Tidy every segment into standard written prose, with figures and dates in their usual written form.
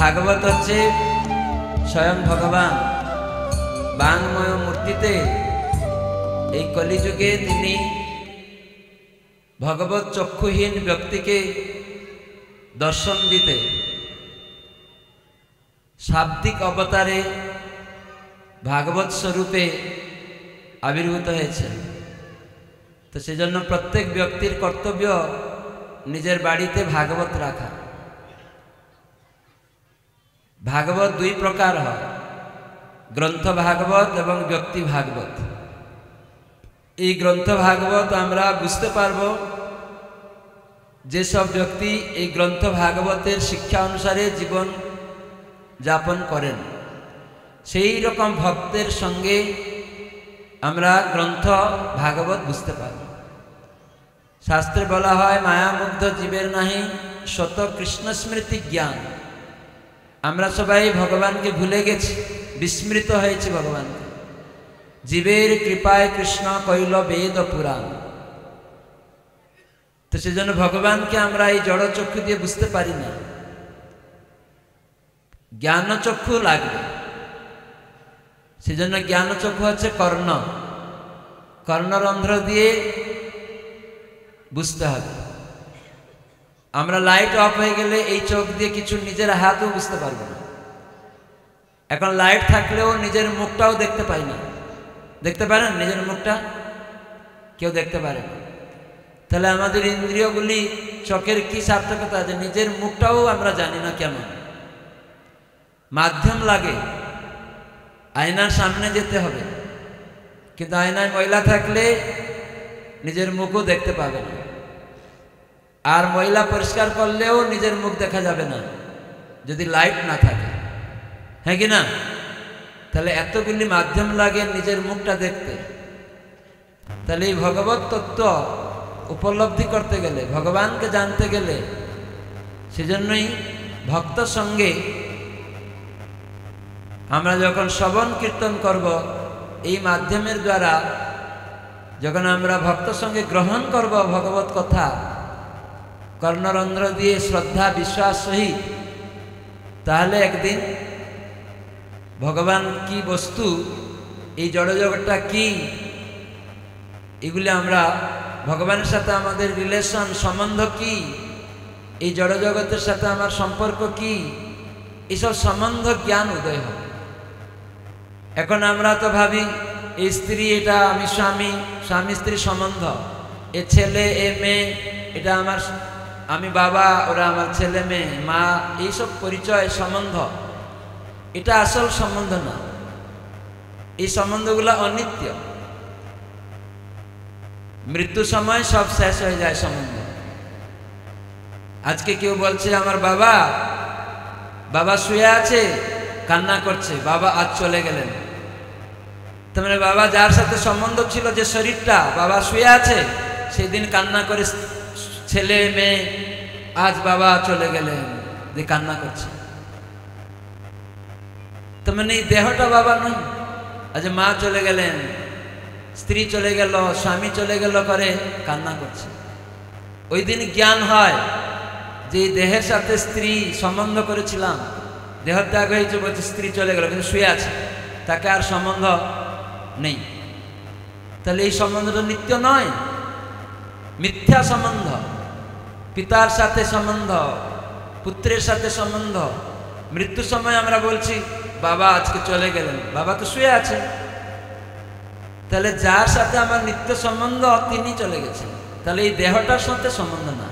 ভাগবত হচ্ছে স্বয়ং ভগবান বাংময় মূর্তিতে এই কলিযুগে তিনি ভগবত চক্ষুহীন ব্যক্তিকে দর্শন দিতে শাব্দিক অবতারে ভাগবত স্বরূপে আবির্ভূত হয়েছে। তো সেজন্য প্রত্যেক ব্যক্তির কর্তব্য নিজের বাড়িতে ভাগবত রাখা। ভাগবত দুই প্রকার হয়, গ্রন্থ ভাগবত এবং ব্যক্তি ভাগবত। এই গ্রন্থ ভাগবত আমরা বুঝতে পারব যেসব ব্যক্তি এই গ্রন্থ ভাগবতের শিক্ষা অনুসারে জীবন যাপন করেন, সেই রকম ভক্তের সঙ্গে আমরা গ্রন্থ ভাগবত বুঝতে পারব। শাস্ত্রে বলা হয় মায়ামুগ্ধ জীবের নাহি শত কৃষ্ণ স্মৃতি জ্ঞান। আমরা সবাই ভগবানকে ভুলে গেছি, বিস্মৃত হয়েছে ভগবানকে। জীবের কৃপায় কৃষ্ণ কইল বেদ পুরাণ। তো সেজন্য ভগবানকে আমরা এই জড় চক্ষু দিয়ে বুঝতে পারি না, জ্ঞান চক্ষু লাগবে। সেজন্য জ্ঞান চক্ষু হচ্ছে কর্ণ, কর্ণরন্ধ্র দিয়ে বুঝতে হবে। আমরা লাইট অফ হয়ে গেলে এই চোখ দিয়ে কিছু নিজের হাতও বুঝতে পারবো না। এখন লাইট থাকলেও নিজের মুখটাও দেখতে পাই না। দেখতে পারেন নিজের মুখটা? কেউ দেখতে পারে না। তাহলে আমাদের ইন্দ্রিয়গুলি চোখের কি সার্থকতা আছে? নিজের মুখটাও আমরা জানি না কেমন। মাধ্যম লাগে, আয়নার সামনে যেতে হবে, কিন্তু আয়নায় ময়লা থাকলে নিজের মুখও দেখতে পাবে না। আর ময়লা পরিষ্কার করলেও নিজের মুখ দেখা যাবে না যদি লাইট না থাকে, হ্যাঁ কি না? তাহলে এতগুলি মাধ্যম লাগে নিজের মুখটা দেখতে। তাহলে এই ভগবত তত্ত্ব উপলব্ধি করতে গেলে, ভগবানকে জানতে গেলে, সেজন্যই ভক্ত সঙ্গে আমরা যখন শ্রবণ কীর্তন করব, এই মাধ্যমের দ্বারা যখন আমরা ভক্ত সঙ্গে গ্রহণ করব ভগবত কথা কর্ণরন্ধ্র দিয়ে শ্রদ্ধা বিশ্বাস সহিত, তাহলে একদিন ভগবান কি বস্তু, এই জড়জগৎটা কি, এগুলি আমরা ভগবানের সাথে আমাদের রিলেশন সম্বন্ধ কি, এই জড়জগতের সাথে আমার সম্পর্ক কি, এইসব সম্বন্ধ জ্ঞান উদয় হবে। এখন আমরা তো ভাবি এই স্ত্রী, এটা আমি স্বামী, স্বামী স্ত্রী সম্বন্ধ, এ ছেলে এ মেয়ে, এটা আমার, আমি বাবা, ওরা আমার ছেলে মেয়ে, মা, এইসব পরিচয় সম্বন্ধ, এটা আসল সম্বন্ধ না। এই সম্বন্ধগুলো অনিত্য, মৃত্যু সময় সব শেষ হয়ে যায় সম্বন্ধ। আজকে কেউ বলছে আমার বাবা, বাবা শুয়ে আছে কান্না করছে, বাবা আজ চলে গেলেন। তার মানে বাবা যার সাথে সম্বন্ধ ছিল, যে শরীরটা, বাবা শুয়ে আছে, সেদিন কান্না করে ছেলে মেয়ে, আজ বাবা চলে গেলেন, যে কান্না করছে। তার মানে এই দেহটা বাবা নয়। আজ মা চলে গেলেন, স্ত্রী চলে গেল, স্বামী চলে গেল করে কান্না করছে। ওই দিন জ্ঞান হয় যে এই দেহের সাথে স্ত্রী সম্বন্ধ করেছিলাম, দেহ ত্যাগ হয়েছে, বলছে স্ত্রী চলে গেল, কিন্তু শুয়ে আছে, তাকে আর সম্বন্ধ নেই। তাহলে এই সম্বন্ধটা নিত্য নয়, মিথ্যা সম্বন্ধ। পিতার সাথে সম্বন্ধ, পুত্রের সাথে সম্বন্ধ। মৃত্যুর সময় আমরা বলছি বাবা আজকে চলে গেলেন, বাবা তো শুয়ে আছে। তাহলে যার সাথে আমার নিত্য সম্বন্ধ তিনি চলে গেছেন। তাহলে এই দেহটার সাথে সম্বন্ধ না।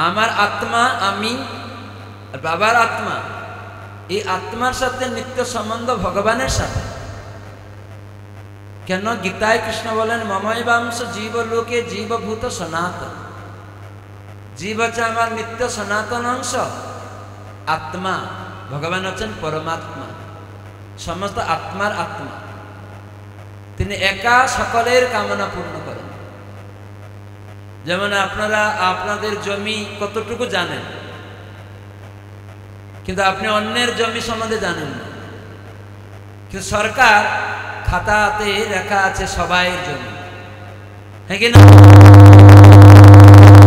আমার আত্মা আমি, আর বাবার আত্মা, এই আত্মার সাথে নিত্য সম্বন্ধ ভগবানের সাথে। কেন গীতায় কৃষ্ণ বলেন মমৈবাংশ জীবলোকে জীবভূত সনাতন। জীব হচ্ছে আমার নিত্য সনাতন অংশ, আত্মা, ভগবান হচ্ছেন পরমাত্মা, সমস্ত আত্মার আত্মা। তিনি একা সকলের কামনা পূর্ণ করেন। যেমন আপনারা আপনাদের জমি কতটুকু জানেন, কিন্তু আপনি অন্যের জমি সম্বন্ধে জানেন না। কিন্তু সরকার খাতাতে লেখা আছে সবাই জমি, হ্যাঁ কি না?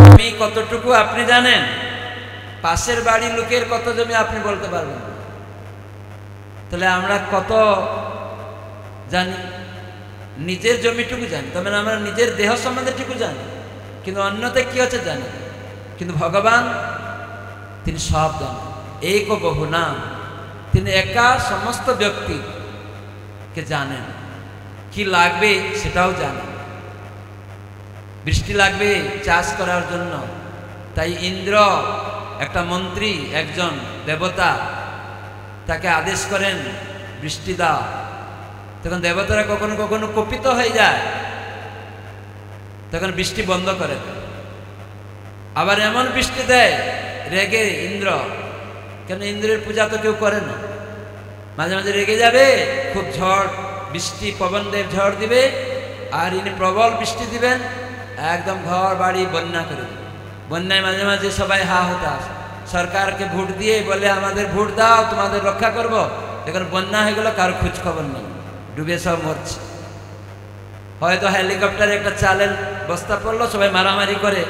জমি কতটুকু আপনি জানেন, পাশের বাড়ির লোকের কত জমি আপনি বলতে পারবেন। তাহলে আমরা কত জানি? নিজের জমিটুকু জানি, তার মানে আমরা নিজের দেহ সম্বন্ধে টুকু জানি, কিন্তু অন্যতে কি হচ্ছে জানি। কিন্তু ভগবান তিনি সব জানেন। এক বহু নাম, তিনি একা সমস্ত ব্যক্তিকে জানেন। কি লাগবে সেটাও জানেন। বৃষ্টি লাগবে চাষ করার জন্য, তাই ইন্দ্র একটা মন্ত্রী, একজন দেবতা, তাকে আদেশ করেন বৃষ্টি দাও। তখন দেবতারা কখনো কখনো কুপিত হয়ে যায়, তখন বৃষ্টি বন্ধ করে দেয়। আবার এমন বৃষ্টি দেয় রেগে ইন্দ্র, কেন ইন্দ্রের পূজা তো কেউ করে না, মাঝে মাঝে রেগে যাবে, খুব ঝড় বৃষ্টি পবনদেব ঝড় দিবে, আর ইনি প্রবল বৃষ্টি দিবেন, একদম ঘর বাড়ি বন্যা করে দেবে। বন্যায় মাঝে মাঝে সবাই হা হতে আসে, সরকারকে ভোট দিয়ে বলে আমাদের ভোট দাও তোমাদের রক্ষা করব। যখন বন্যা হয়ে গেল কারো খোঁজ খবর নেই, ডুবে সব মরছে। হয়তো হেলিকপ্টারে একটা চালের বস্তা পড়লো, সবাই মারামারি করে,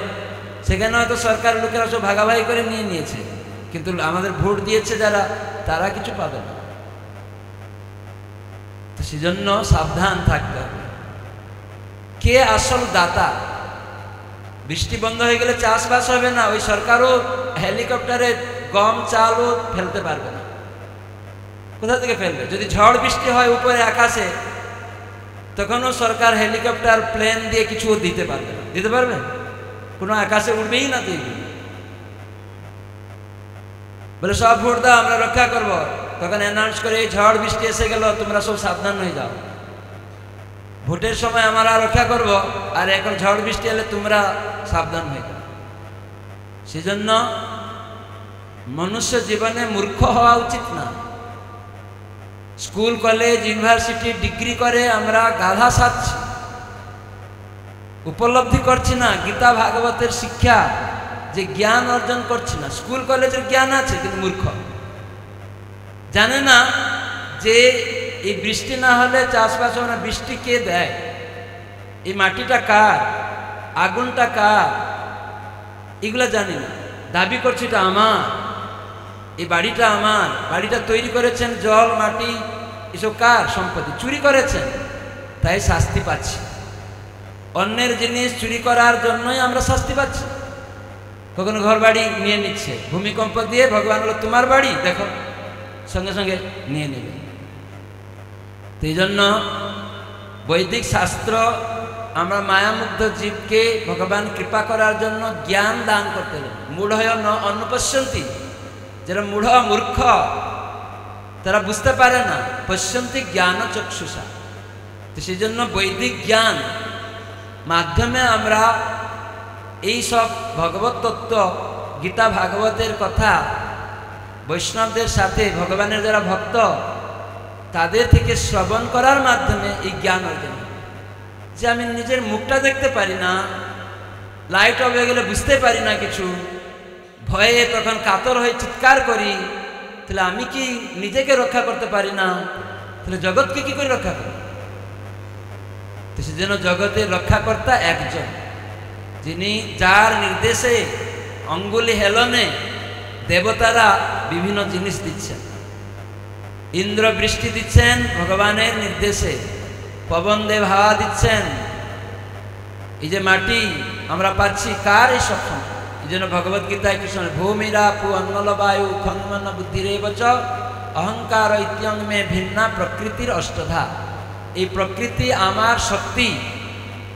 সেখানে হয়তো সরকার লোকেরা সব ভাগাভাগি করে নিয়ে নিয়েছে, কিন্তু আমাদের ভোট দিয়েছে যারা, তারা কিছু পাবে না। তো সেজন্য সাবধান থাকতে হবে। কে আসল দাতা? বৃষ্টি বন্ধ হয়ে গেলে চাষবাস হবে না, ওই সরকারও হেলিকপ্টারে গম চালও ফেলতে পারবে না। কোথা থেকে ফেলবে? যদি ঝড় বৃষ্টি হয় উপরে আকাশে, তখনও সরকার হেলিকপ্টার প্লেন দিয়ে কিছু দিতে পারবে না। দিতে পারবে? কোনো আকাশে উঠবেই না। তো বলে সব ভোট দাও আমরা রক্ষা করব, তখন অ্যানাউন্স করে এই ঝড় বৃষ্টি এসে গেল, তোমরা সব সাবধান হয়ে যাও, ভোটের সময় আমরা রক্ষা করব, আর এখন ঝড় বৃষ্টি এলে তোমরা সাবধান হয়ে যাও। সেজন্য মনুষ্য জীবনে মূর্খ হওয়া উচিত না। স্কুল কলেজ ইউনিভার্সিটি ডিগ্রি করে আমরা গাধা সাজছি, উপলব্ধি করছি না গীতা ভাগবতের শিক্ষা, যে জ্ঞান অর্জন করছি না। স্কুল কলেজের জ্ঞান আছে কিন্তু মূর্খ, জানে না যে এই বৃষ্টি না হলে চাষবাস হবে না। বৃষ্টি কে দেয়? এই মাটিটা কার? আগুনটা কার? এগুলা জানি না। দাবি করছি এটা আমার, এই বাড়িটা আমার, বাড়িটা তৈরি করেছেন জল মাটি এসব কার সম্পত্তি? চুরি করেছেন, তাই শাস্তি পাচ্ছি। অন্যের জিনিস চুরি করার জন্যই আমরা শাস্তি পাচ্ছি। কখনো ঘর বাড়ি নিয়ে নিচ্ছে, ভূমিকম্প দিয়ে ভগবান বলো তোমার বাড়ি দেখো, সঙ্গে সঙ্গে নিয়ে নেবে। তো এই জন্য বৈদিক শাস্ত্র আমরা মায়ামুগ্ধ জীবকে ভগবান কৃপা করার জন্য জ্ঞান দান করতে দেন। মূঢ় অনুপশ্যন্তি, যারা মূঢ় মূর্খ তারা বুঝতে পারে না, পশ্যন্তি জ্ঞান চক্ষুষা। তো সেই জন্য বৈদিক জ্ঞান মাধ্যমে আমরা এই সব ভগবত তত্ত্ব, গীতা ভাগবতের কথা বৈষ্ণবদের সাথে, ভগবানের যারা ভক্ত তাদের থেকে শ্রবণ করার মাধ্যমে এই জ্ঞান অর্জন। যে আমি নিজের মুখটা দেখতে পারি না, লাইট অফ হয়ে গেলে বুঝতে পারি না কিছু, ভয়ে তখন কাতর হয়ে চিৎকার করি, তাহলে আমি কি নিজেকে রক্ষা করতে পারি না? তাহলে জগৎকে কি করে রক্ষা করি? তো সেজন্য জগতের রক্ষাকর্তা একজন, যিনি যার নির্দেশে অঙ্গুলি হেলনে দেবতারা বিভিন্ন জিনিস দিচ্ছেন। ইন্দ্র বৃষ্টি দিচ্ছেন ভগবানের নির্দেশে, পবন দেব হাওয়া দিচ্ছেন। এই যে মাটি আমরা পাচ্ছি কার? এই সব। এই জন্য ভগবদ্গীতায় কৃষ্ণ ভূমিরাপু অন্নল বায়ু খন্মন বুদ্ধিরেবচ অহংকার ইত্যং মে ভিন্না প্রকৃতির অষ্টধা। এই প্রকৃতি আমার শক্তি,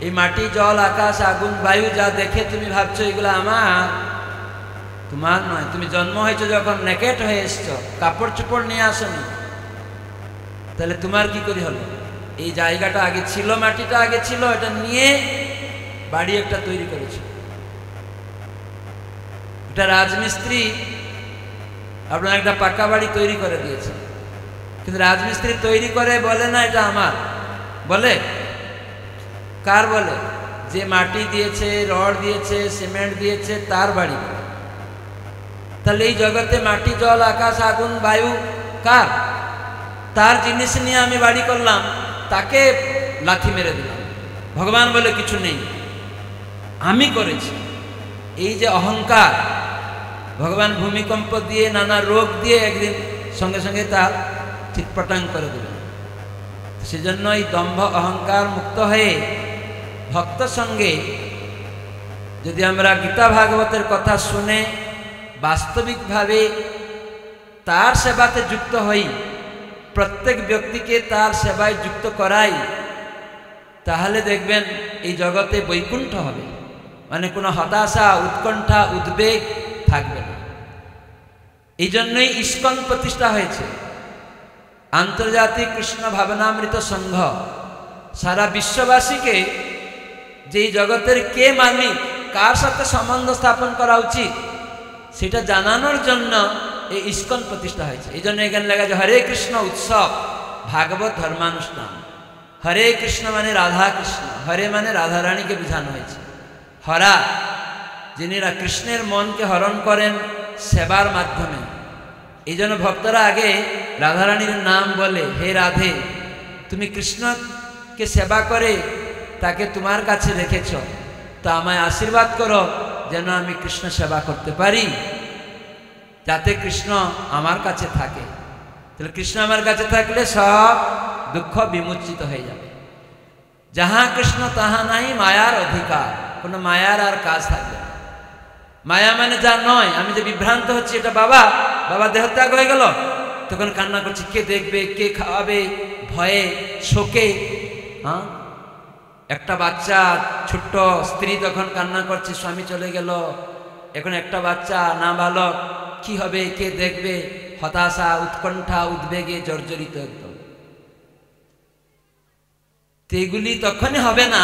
এই মাটি জল আকাশ আগুন বায়ু যা দেখে তুমি ভাবছো এগুলো আমার, তোমার নয়। তুমি জন্ম হয়েছো যখন নেকেট হয়ে এসছো, কাপড় চোপড় নিয়ে আসনি, তাহলে তোমার কি করে হলো? এই জায়গাটা আগে ছিল, মাটিটা আগে ছিল, এটা নিয়ে বাড়ি একটা তৈরি করেছে। এটা রাজমিস্ত্রি আপনার একটা পাকা বাড়ি তৈরি করে দিয়েছে, কিন্তু রাজমিস্ত্রি তৈরি করে বলে না এটা আমার, বলে কার? বলে যে মাটি দিয়েছে, রড দিয়েছে, সিমেন্ট দিয়েছে, তার বাড়ি। তাহলে এই জগতে মাটি জল আকাশ আগুন বায়ু কার? তার জিনিস নিয়ে আমি বাড়ি করলাম, তাকে লাথি মেরে দিলাম। ভগবান বলে কিছু নেই, আমি করেছি। এই যে অহংকার, ভগবান ভূমিকম্প দিয়ে নানা রোগ দিয়ে একদিন সঙ্গে সঙ্গে তার চিৎপটাং করে দেবেন। সেজন্য এই দম্ভ অহংকার মুক্ত হয়ে ভক্ত সঙ্গে যদি আমরা গীতা ভাগবতের কথা শুনে বাস্তবিকভাবে তার সেবাতে যুক্ত হই, প্রত্যেক ব্যক্তিকে তার সেবায় যুক্ত করাই, তাহলে দেখবেন এই জগতে বৈকুণ্ঠ হবে, মানে কোনো হতাশা, উৎকণ্ঠা, উদ্বেগ থাকবে না। এই জন্যই ইস্কন প্রতিষ্ঠা হয়েছে, আন্তর্জাতিক কৃষ্ণ ভাবনামৃত সংঘ। সারা বিশ্ববাসীকে যে এই জগতের কে মালিক, কার সাথে সম্বন্ধ স্থাপন করা উচিত, সেটা জানানোর জন্য এই ইস্কন প্রতিষ্ঠা হয়েছে। এই জন্য এখানে লেখা আছে হরে কৃষ্ণ উৎসব ভাগবত ধর্মানুষ্ঠান। হরে কৃষ্ণ মানে রাধা কৃষ্ণ, হরে মানে রাধারানীকে বোঝানো হয়েছে। হরা যিনি কৃষ্ণের মনকে হরণ করেন সেবার মাধ্যমে। এই জন্য ভক্তরা আগে রাধারানীর নাম বলে, হে রাধে, তুমি কৃষ্ণকে সেবা করে তাকে তোমার কাছে রেখেছ, তো আমায় আশীর্বাদ করো যেন আমি কৃষ্ণ সেবা করতে পারি, যাতে কৃষ্ণ আমার কাছে থাকে। তাহলে কৃষ্ণ আমার কাছে থাকলে সব দুঃখ বিমোচিত হয়ে যাবে। যাহা কৃষ্ণ তাহা নাই মায়ার অধিকার, কোনো মায়ার আর কাজ থাকবে না। মায়া মানে যা নয়, আমি যে বিভ্রান্ত হচ্ছি, এটা বাবা দেহত্যাগ হয়ে গেল, তখন কান্না করছি, কে দেখবে, কে খাওয়াবে, ভয়ে শোকে। হ্যাঁ, একটা বাচ্চা, ছোট্ট স্ত্রী তখন কান্না করছে, স্বামী চলে গেল, এখন একটা বাচ্চা নাবালক, কি হবে, কে দেখবে, হতাশা, উৎকণ্ঠা, উদ্বেগে জর্জরিত একদম। তো এগুলি তখনই হবে না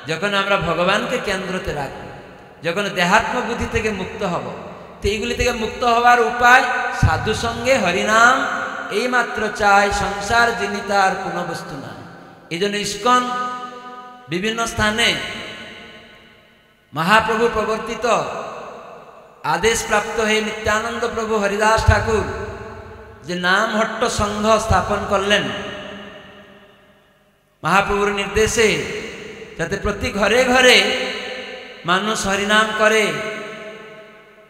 যখন আমরা ভগবানকে কেন্দ্রতে রাখব, যখন দেহাত্ম বুদ্ধি থেকে মুক্ত হব। তো এইগুলি থেকে মুক্ত হওয়ার উপায় সাধু সঙ্গে হরিনাম এই মাত্র চাই, সংসার যিনি তার কোনো বস্তু না। এই জন্য ইস্কন বিভিন্ন স্থানে মহাপ্রভু প্রবর্তিত আদেশ প্রাপ্ত হয়ে নিত্যানন্দ প্রভু হরিদাস ঠাকুর যে নাম হট্ট সংঘ স্থাপন করলেন মহাপ্রভুর নির্দেশে, যাতে প্রতি ঘরে ঘরে মানুষ হরিনাম করে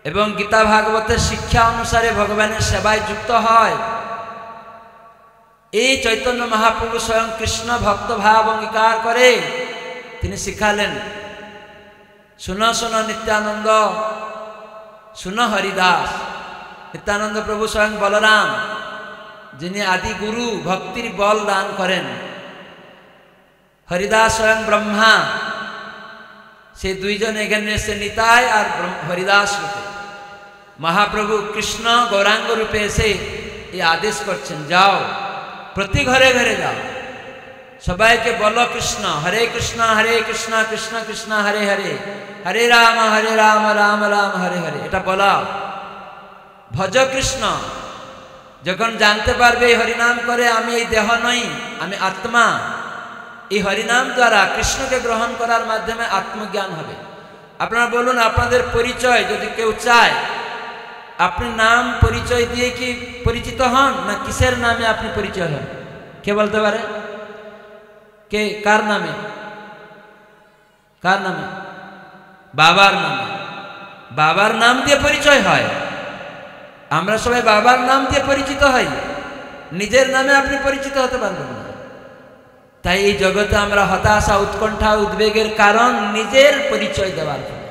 এবং গীতা ভাগবতের শিক্ষা অনুসারে ভগবানের সেবায় যুক্ত হয়। এই চৈতন্য মহাপ্রভু স্বয়ং কৃষ্ণ ভক্ত ভাব অঙ্গীকার করে তিনি শিখালেন, শুনো শুনো নিত্যানন্দ, শুনো হরিদাস। নিত্যানন্দ প্রভু স্বয়ং বলরাম, যিনি আদি গুরু, ভক্তির বল দান করেন। হরিদাস স্বয়ং ব্রহ্মা, সে দুইজন এখানে এসে নিতাই আর হরিদাস রূপে। মহাপ্রভু কৃষ্ণ গৌরাঙ্গ রূপে এসে এই আদেশ করছেন, যাও প্রতি ঘরে ঘরে যাও, সবাইকে বলো কৃষ্ণ, হরে কৃষ্ণ কৃষ্ণ কৃষ্ণ হরে হরে, হরে রাম রাম রাম হরে হরে, এটা বলাও। ভজ কৃষ্ণ, যখন জানতে পারবে হরিনাম করে আমি এই দেহ নই, আমি আত্মা, এই হরিনাম দ্বারা কৃষ্ণকে গ্রহণ করার মাধ্যমে আত্মজ্ঞান হবে। আপনারা বলুন, আপনাদের পরিচয় যদি কেউ চায়, আপনি নাম পরিচয় দিয়ে কি পরিচিত হন, না কিসের নামে আপনি পরিচয় হন? কে বলতে পারে? কে, কার নামে? কার নামে? বাবার নামে। বাবার নাম দিয়ে পরিচয় হয়। আমরা সবাই বাবার নাম দিয়ে পরিচিত হই, নিজের নামে আপনি পরিচিত হতে পারবেন না। তাই এই জগতে আমরা হতাশা, উৎকণ্ঠা, উদ্বেগের কারণ নিজের পরিচয় দেওয়ার জন্য।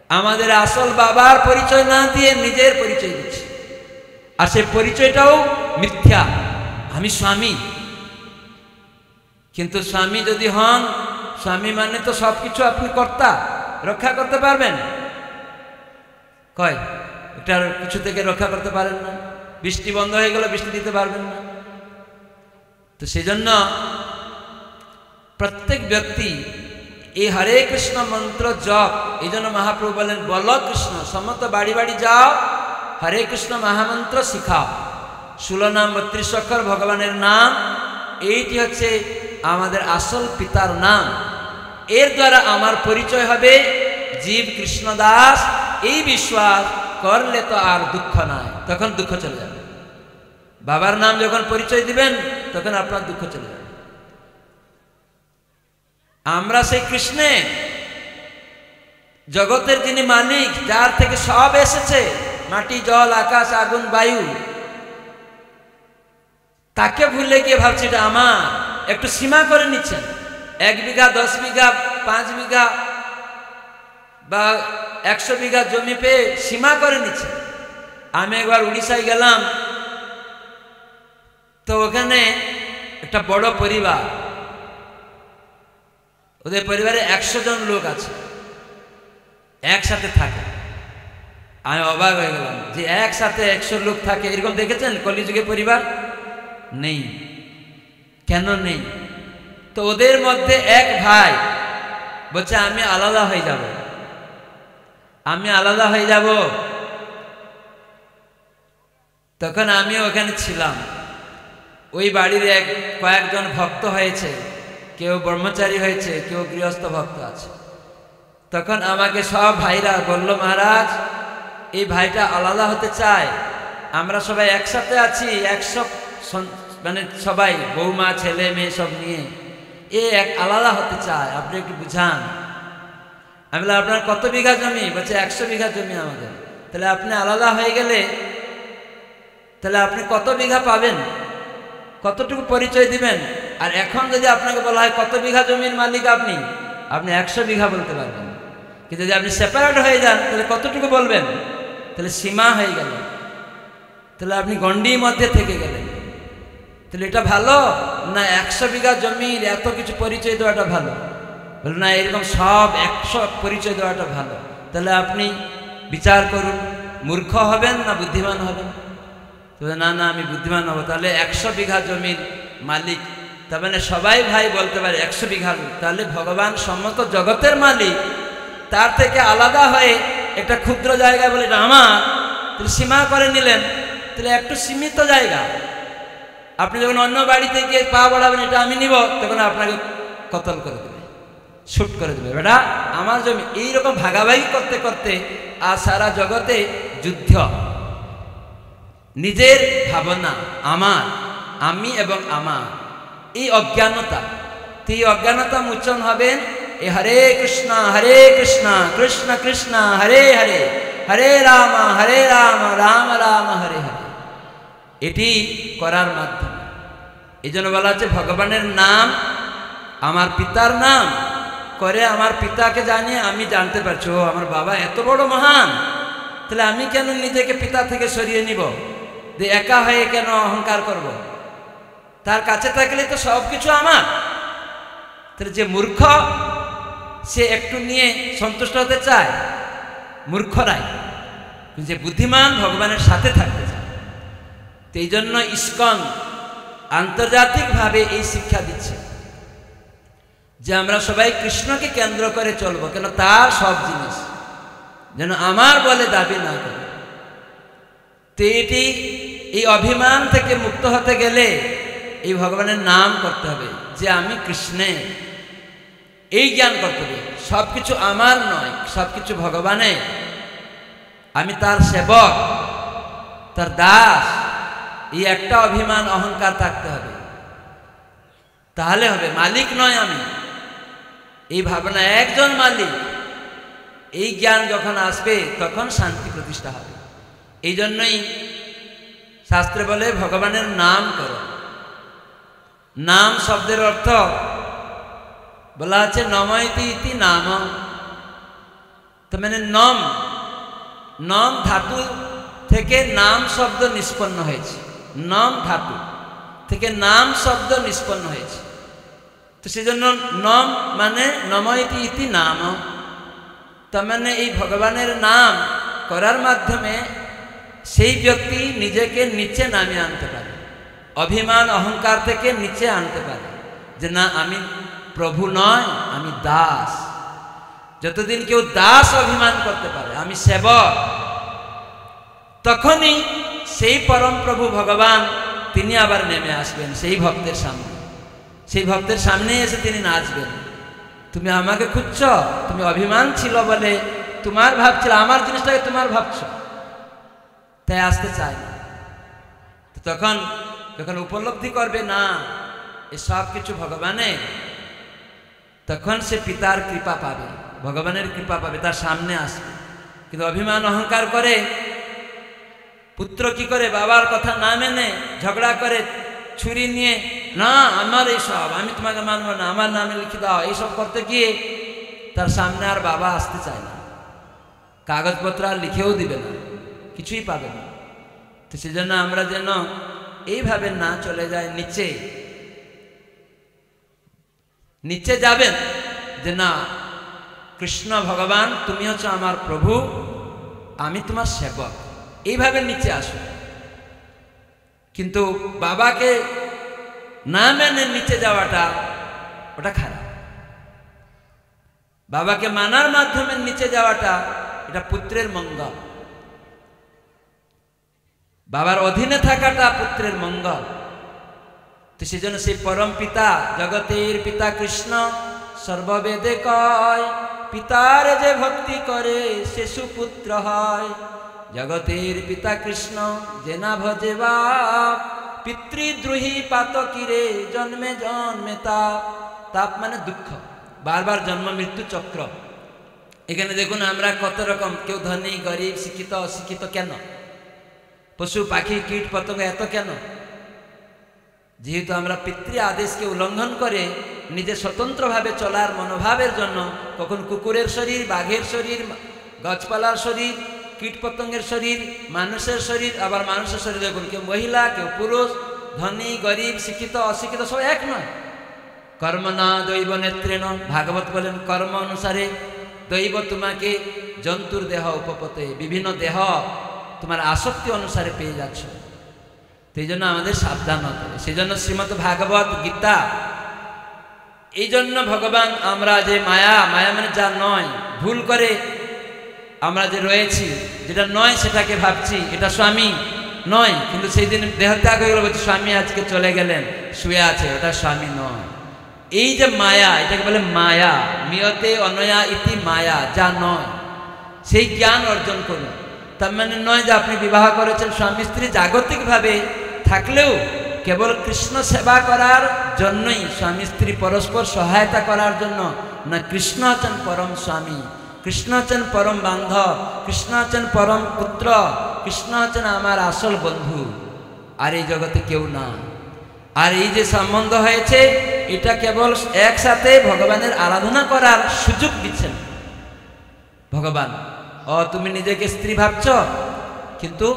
আমাদের আসল বাবার পরিচয় না দিয়ে নিজের পরিচয় দিচ্ছি, আর সে পরিচয়টাও মিথ্যা, আমি স্বামী। কিন্তু স্বামী যদি হন, স্বামী মানে তো সবকিছু আপনি কর্তা, রক্ষা করতে পারবেন। কয় এটার কিছু থেকে রক্ষা করতে পারেন না, বৃষ্টি বন্ধ হয়ে গেল বৃষ্টি দিতে পারবেন না। তো সেই জন্য প্রত্যেক ব্যক্তি এই হরে কৃষ্ণ মন্ত্র জপ, এই জন্য মহাপ্রভু বলেন, বলো কৃষ্ণ, সমস্ত বাড়ি বাড়ি যাও, হরে কৃষ্ণ মহামন্ত্র শিখাও। 16 নাম 32 অক্ষর ভগবানের নাম, এইটি হচ্ছে আমাদের আসল পিতার নাম। এর দ্বারা আমার পরিচয় হবে জীব কৃষ্ণ দাস, এই বিশ্বাস করলে তো আর দুঃখ নাই, তখন দুঃখ চলে যাবে। বাবার নাম যখন পরিচয় দিবেন তখন আপনার দুঃখ চলে যাবে। আমরা সেই কৃষ্ণে জগতের যিনি মালিক, যার থেকে সব এসেছে, মাটি, জল, আকাশ, আগুন, বায়ু, তাকে ভুলে গিয়ে ভাবছি এটা আমার। একটু সীমা করে নিচ্ছেন, 1 বিঘা, 10 বিঘা, 5 বিঘা বা 100 বিঘা জমি পেয়ে সীমা করে নিচ্ছেন। আমি একবার উড়িষ্যায় গেলাম, তো ওখানে একটা বড় পরিবার, ওদের পরিবারে 100 জন লোক আছে, একসাথে থাকে। আমি অবাক হয়ে গেলাম যে একসাথে 100 লোক থাকে, এরকম দেখেছেন কলিযুগে পরিবার? নেই। কেন নেই? তো ওদের মধ্যে এক ভাই বলছে আমি আলাদা হয়ে যাব, আমি আলাদা হয়ে যাব। তখন আমি ওখানে ছিলাম, ওই বাড়ির কয়েকজন ভক্ত হয়েছে, কেউ ব্রহ্মচারী হয়েছে, কেউ গৃহস্থ ভক্ত আছে। তখন আমাকে সব ভাইরা বলল, মহারাজ এই ভাইটা আলাদা হতে চায়, আমরা সবাই একসাথে আছি, 100 মানে সবাই বৌমা, ছেলে মেয়ে সব নিয়ে আলাদা হতে চায়, আপনি একটু বুঝান। আমি বললাম আপনার কত বিঘা জমি? বলছে 100 বিঘা জমি আমাদের। তাহলে আপনি আলাদা হয়ে গেলে তাহলে আপনি কত বিঘা পাবেন, কতটুকু পরিচয় দিবেন? আর এখন যদি আপনাকে বলা হয় কত বিঘা জমির মালিক আপনি, আপনি 100 বিঘা বলতে পারবেন। কিন্তু যদি আপনি সেপারেট হয়ে যান তাহলে কতটুকু বলবেন? তাহলে সীমা হয়ে গেল, তাহলে আপনি গণ্ডির মধ্যে থেকে গেলেন। তাহলে এটা ভালো না 100 বিঘা জমির এত কিছু পরিচয় দেওয়াটা ভালো? বল না, এরকম সব 100 পরিচয় দেওয়াটা ভালো। তাহলে আপনি বিচার করুন, মূর্খ হবেন না বুদ্ধিমান হবেন? না না, আমি বুদ্ধিমান হব। তাহলে 100 বিঘা জমির মালিক, তার মানে সবাই ভাই বলতে পারে 100 বিঘা। তাহলে ভগবান সমস্ত জগতের মালিক, তার থেকে আলাদা হয়ে একটা ক্ষুদ্র জায়গায় বলে এটা আমার, তাহলে সীমা করে নিলেন। তাহলে একটু সীমিত জায়গা। আপনি যখন অন্য বাড়িতে গিয়ে পা বাড়াবেন এটা আমি নিব, তখন আপনাকে কতল করে দেবে, শুট করে দেবে, বেটা আমার জমি। এইরকম ভাগাভাগি করতে করতে আর সারা জগতে যুদ্ধ, নিজের ভাবনা আমার, আমি এবং আমার, এই অজ্ঞানতা। তো এই অজ্ঞানতা মোচন হবেন এই হরে কৃষ্ণ কৃষ্ণ কৃষ্ণ হরে হরে, হরে রাম রাম রাম হরে হরে, এটি করার মাধ্যমে। এই জন্য বলা হচ্ছে ভগবানের নাম, আমার পিতার নাম করে আমার পিতাকে জানিয়ে আমি জানতে পারছি ও আমার বাবা এত বড় মহান। তাহলে আমি কেন নিজেকে পিতা থেকে সরিয়ে নিব, যে একা হয়ে কেন অহংকার করব? তার কাছে থাকলে তো সব কিছু আমার। তাহলে যে মূর্খ সে একটু নিয়ে সন্তুষ্ট হতে চায়, মূর্খরাই। যে বুদ্ধিমান ভগবানের সাথে থাকতে চায়। তো এই জন্য ইস্কন আন্তর্জাতিকভাবে এই শিক্ষা দিচ্ছে যে আমরা সবাই কৃষ্ণকে কেন্দ্র করে চলবো, কেন তার সব জিনিস যেন আমার বলে দাবি না করে। তো এটি, এই অভিমান থেকে মুক্ত হতে গেলে এই ভগবানের নাম করতে হবে যে আমি কৃষ্ণের, এই জ্ঞান করতে হবে সব কিছু আমার নয়, সব কিছু ভগবানের, আমি তার সেবক, তার দাস। এই একটা অভিমান অহংকার থাকতে হবে, তাহলে হবে। মালিক নয় আমি, এই ভাবনা একজন মালিক। এই জ্ঞান যখন আসবে তখন শান্তি প্রতিষ্ঠা হবে। এই জন্যই শাস্ত্রে বলে ভগবানের নাম করো। নাম শব্দের অর্থ বলা আছে নময়তি ইতি নাম। তো মানে নম, নম ধাতু থেকে নাম শব্দ নিষ্পন্ন হয়েছে। নম ধাতু থেকে নাম শব্দ নিষ্পন্ন হয়েছে। তো সেজন্য নম মানে নময়তি ইতি নাম। তার মানে এই ভগবানের নাম করার মাধ্যমে সেই ব্যক্তি নিজেকে নিচে নামিয়ে আনতে পারে, অভিমান অহংকার থেকে নিচে আনতে পারে, যে না আমি প্রভু নয়, আমি দাস। যতদিন কেউ দাস অভিমান করতে পারে, আমি সেবক, তখনই সেই পরম প্রভু ভগবান তিনি আবার নেমে আসবেন সেই ভক্তের সামনে। সেই ভক্তের সামনে এসে তিনি নাচবেন। তুমি আমাকে খুঁজছ, তুমি অভিমান ছিল বলে তোমার ভাবছিল, আমার জিনিসটাকে তোমার ভাবছ, তাই আসতে চায় না। তখন যখন উপলব্ধি করবে না এ সব কিছু ভগবানের, তখন সে পিতার কৃপা পাবে। ভগবানের কৃপা পাবে, তার সামনে আসবে। কিন্তু অভিমান অহংকার করে পুত্র কি করে বাবার কথা না মেনে ঝগড়া করে, ছুরি নিয়ে, না আমার এইসব, আমি তোমাকে মানবো না, আমার নামে লিখে দাও, এইসব করতে গিয়ে তার সামনে আর বাবা আসতে চায় না, কাগজপত্র আর লিখেও দিবে না, কিছুই পাবে না। তো সেজন্য আমরা যেন এইভাবে না চলে যাই নিচে। নিচে যাবেন যে না, কৃষ্ণ ভগবান তুমি হচ্ছে আমার প্রভু, আমি তোমার সেবক, এইভাবে নিচে আসো। কিন্তু বাবাকে না মেনে নিচে যাওয়াটা ওটা খারাপ। বাবাকে মানার মাধ্যমে নিচে যাওয়াটা এটা পুত্রের মঙ্গল, বাবার অধীনে থাকাটা পুত্রের মঙ্গল। তো সেজন্য সেই পরম পিতা, জগতের পিতা কৃষ্ণ সর্ববেদে কয়, পিতার যে ভক্তি করে সে সুপুত্র হয়। জগতের পিতা কৃষ্ণ যে না ভজে বাপ, পিতৃদ্রোহী পাতকিরে জন্মে জন্মে তাপ। তাপ মানে দুঃখ, বারবার জন্ম মৃত্যু চক্র। এখানে দেখুন আমরা কত রকম, কেউ ধনী গরিব, শিক্ষিত অশিক্ষিত, কেন? পশু পাখি কীট পতঙ্গ এত কেন? যেহেতু আমরা পিতৃ আদেশকে উল্লঙ্ঘন করে নিজে স্বতন্ত্রভাবে চলার মনোভাবের জন্য কখন কুকুরের শরীর, বাঘের শরীর, গাছপালার শরীর, কীট পতঙ্গের শরীর, মানুষের শরীর, আবার মানুষের শরীর দেখুন কেউ মহিলা, কেউ পুরুষ, ধনী গরিব, শিক্ষিত অশিক্ষিত সব এক নয়। কর্ম না দৈব নেত্রেণ, ভাগবত বলেন কর্ম অনুসারে দৈব তোমাকে জন্তুর দেহ উপপতে, বিভিন্ন দেহ তোমার আসক্তি অনুসারে পেয়ে যাচ্ছ। সেই জন্য আমাদের সাবধান হতে হবে। সেই জন্য শ্রীমদ্ ভাগবত গীতা, এই জন্য ভগবান আমরা যে মায়া, মায়া মানে যা নয়, ভুল করে আমরা যে রয়েছি, যেটা নয় সেটাকে ভাবছি এটা স্বামী নয়, কিন্তু সেই দিন দেহত্যাগ হয়ে গেল, বলছি স্বামী আজকে চলে গেলেন, শুয়ে আছে, ওটা স্বামী নয়। এই যে মায়া, এটাকে বলে মায়া, মিয়তে অনয়া ইতি মায়া, যা নয় সেই জ্ঞান অর্জন করুন। তার মানে নয় যে আপনি বিবাহ করেছেন, স্বামী স্ত্রী জাগতিকভাবে থাকলেও কেবল কৃষ্ণ সেবা করার জন্যই, স্বামী স্ত্রী পরস্পর সহায়তা করার জন্য না। কৃষ্ণ হচ্ছেন পরম স্বামী, কৃষ্ণ হচ্ছেন পরম বান্ধব, কৃষ্ণ হচ্ছেন পরম পুত্র, কৃষ্ণ হচ্ছেন আমার আসল বন্ধু, আর এই জগতে কেউ না। আর এই যে সম্বন্ধ হয়েছে, এটা কেবল একসাথে ভগবানের আরাধনা করার সুযোগ দিচ্ছেন ভগবান। তুমি নিজেকে স্ত্রী ভাবছ কিন্তু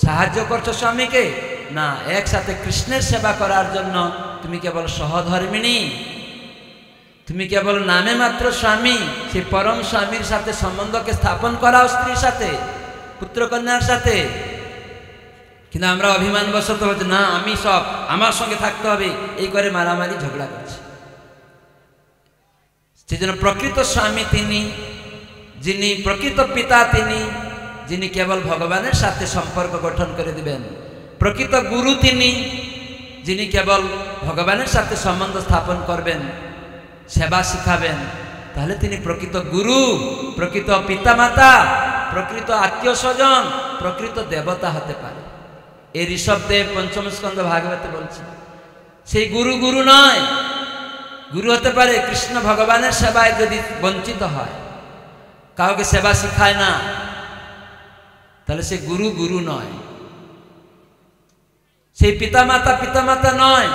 সাহায্য করছো স্বামীকে, না, একসাথে কৃষ্ণের সেবা করার জন্য তুমি কেবল সহধর্মিণী, তুমি কেবল নামে মাত্র স্বামী, সেই পরম স্বামীর সাথে সম্বন্ধকে স্থাপন করাও স্ত্রীর সাথে, পুত্রকন্যার সাথে। কিন্তু আমরা অভিমানবশত হচ্ছে না, আমি সব, আমার সঙ্গে থাকতে হবে, এই করে মারামারি ঝগড়া করছি। সেই জন্য প্রকৃত স্বামী তিনি, যিনি প্রকৃত পিতা তিনি, যিনি কেবল ভগবানের সাথে সম্পর্ক গঠন করে দিবেন। প্রকৃত গুরু তিনি, যিনি কেবল ভগবানের সাথে সম্বন্ধ স্থাপন করবেন, সেবা শিখাবেন, তাহলে তিনি প্রকৃত গুরু, প্রকৃত পিতামাতা, প্রকৃত আত্মীয় স্বজন, প্রকৃত দেবতা হতে পারে। এই ঋষভদেব পঞ্চম স্কন্ধ ভাগবতে বলছে, সেই গুরু গুরু নয়। গুরু হতে পারে কৃষ্ণ ভগবানের সেবায় যদি বঞ্চিত হয়, কাউকে সেবা শিখায় না, তাহলে সে গুরু গুরু নয়। সেই পিতামাতা পিতামাতা নয়,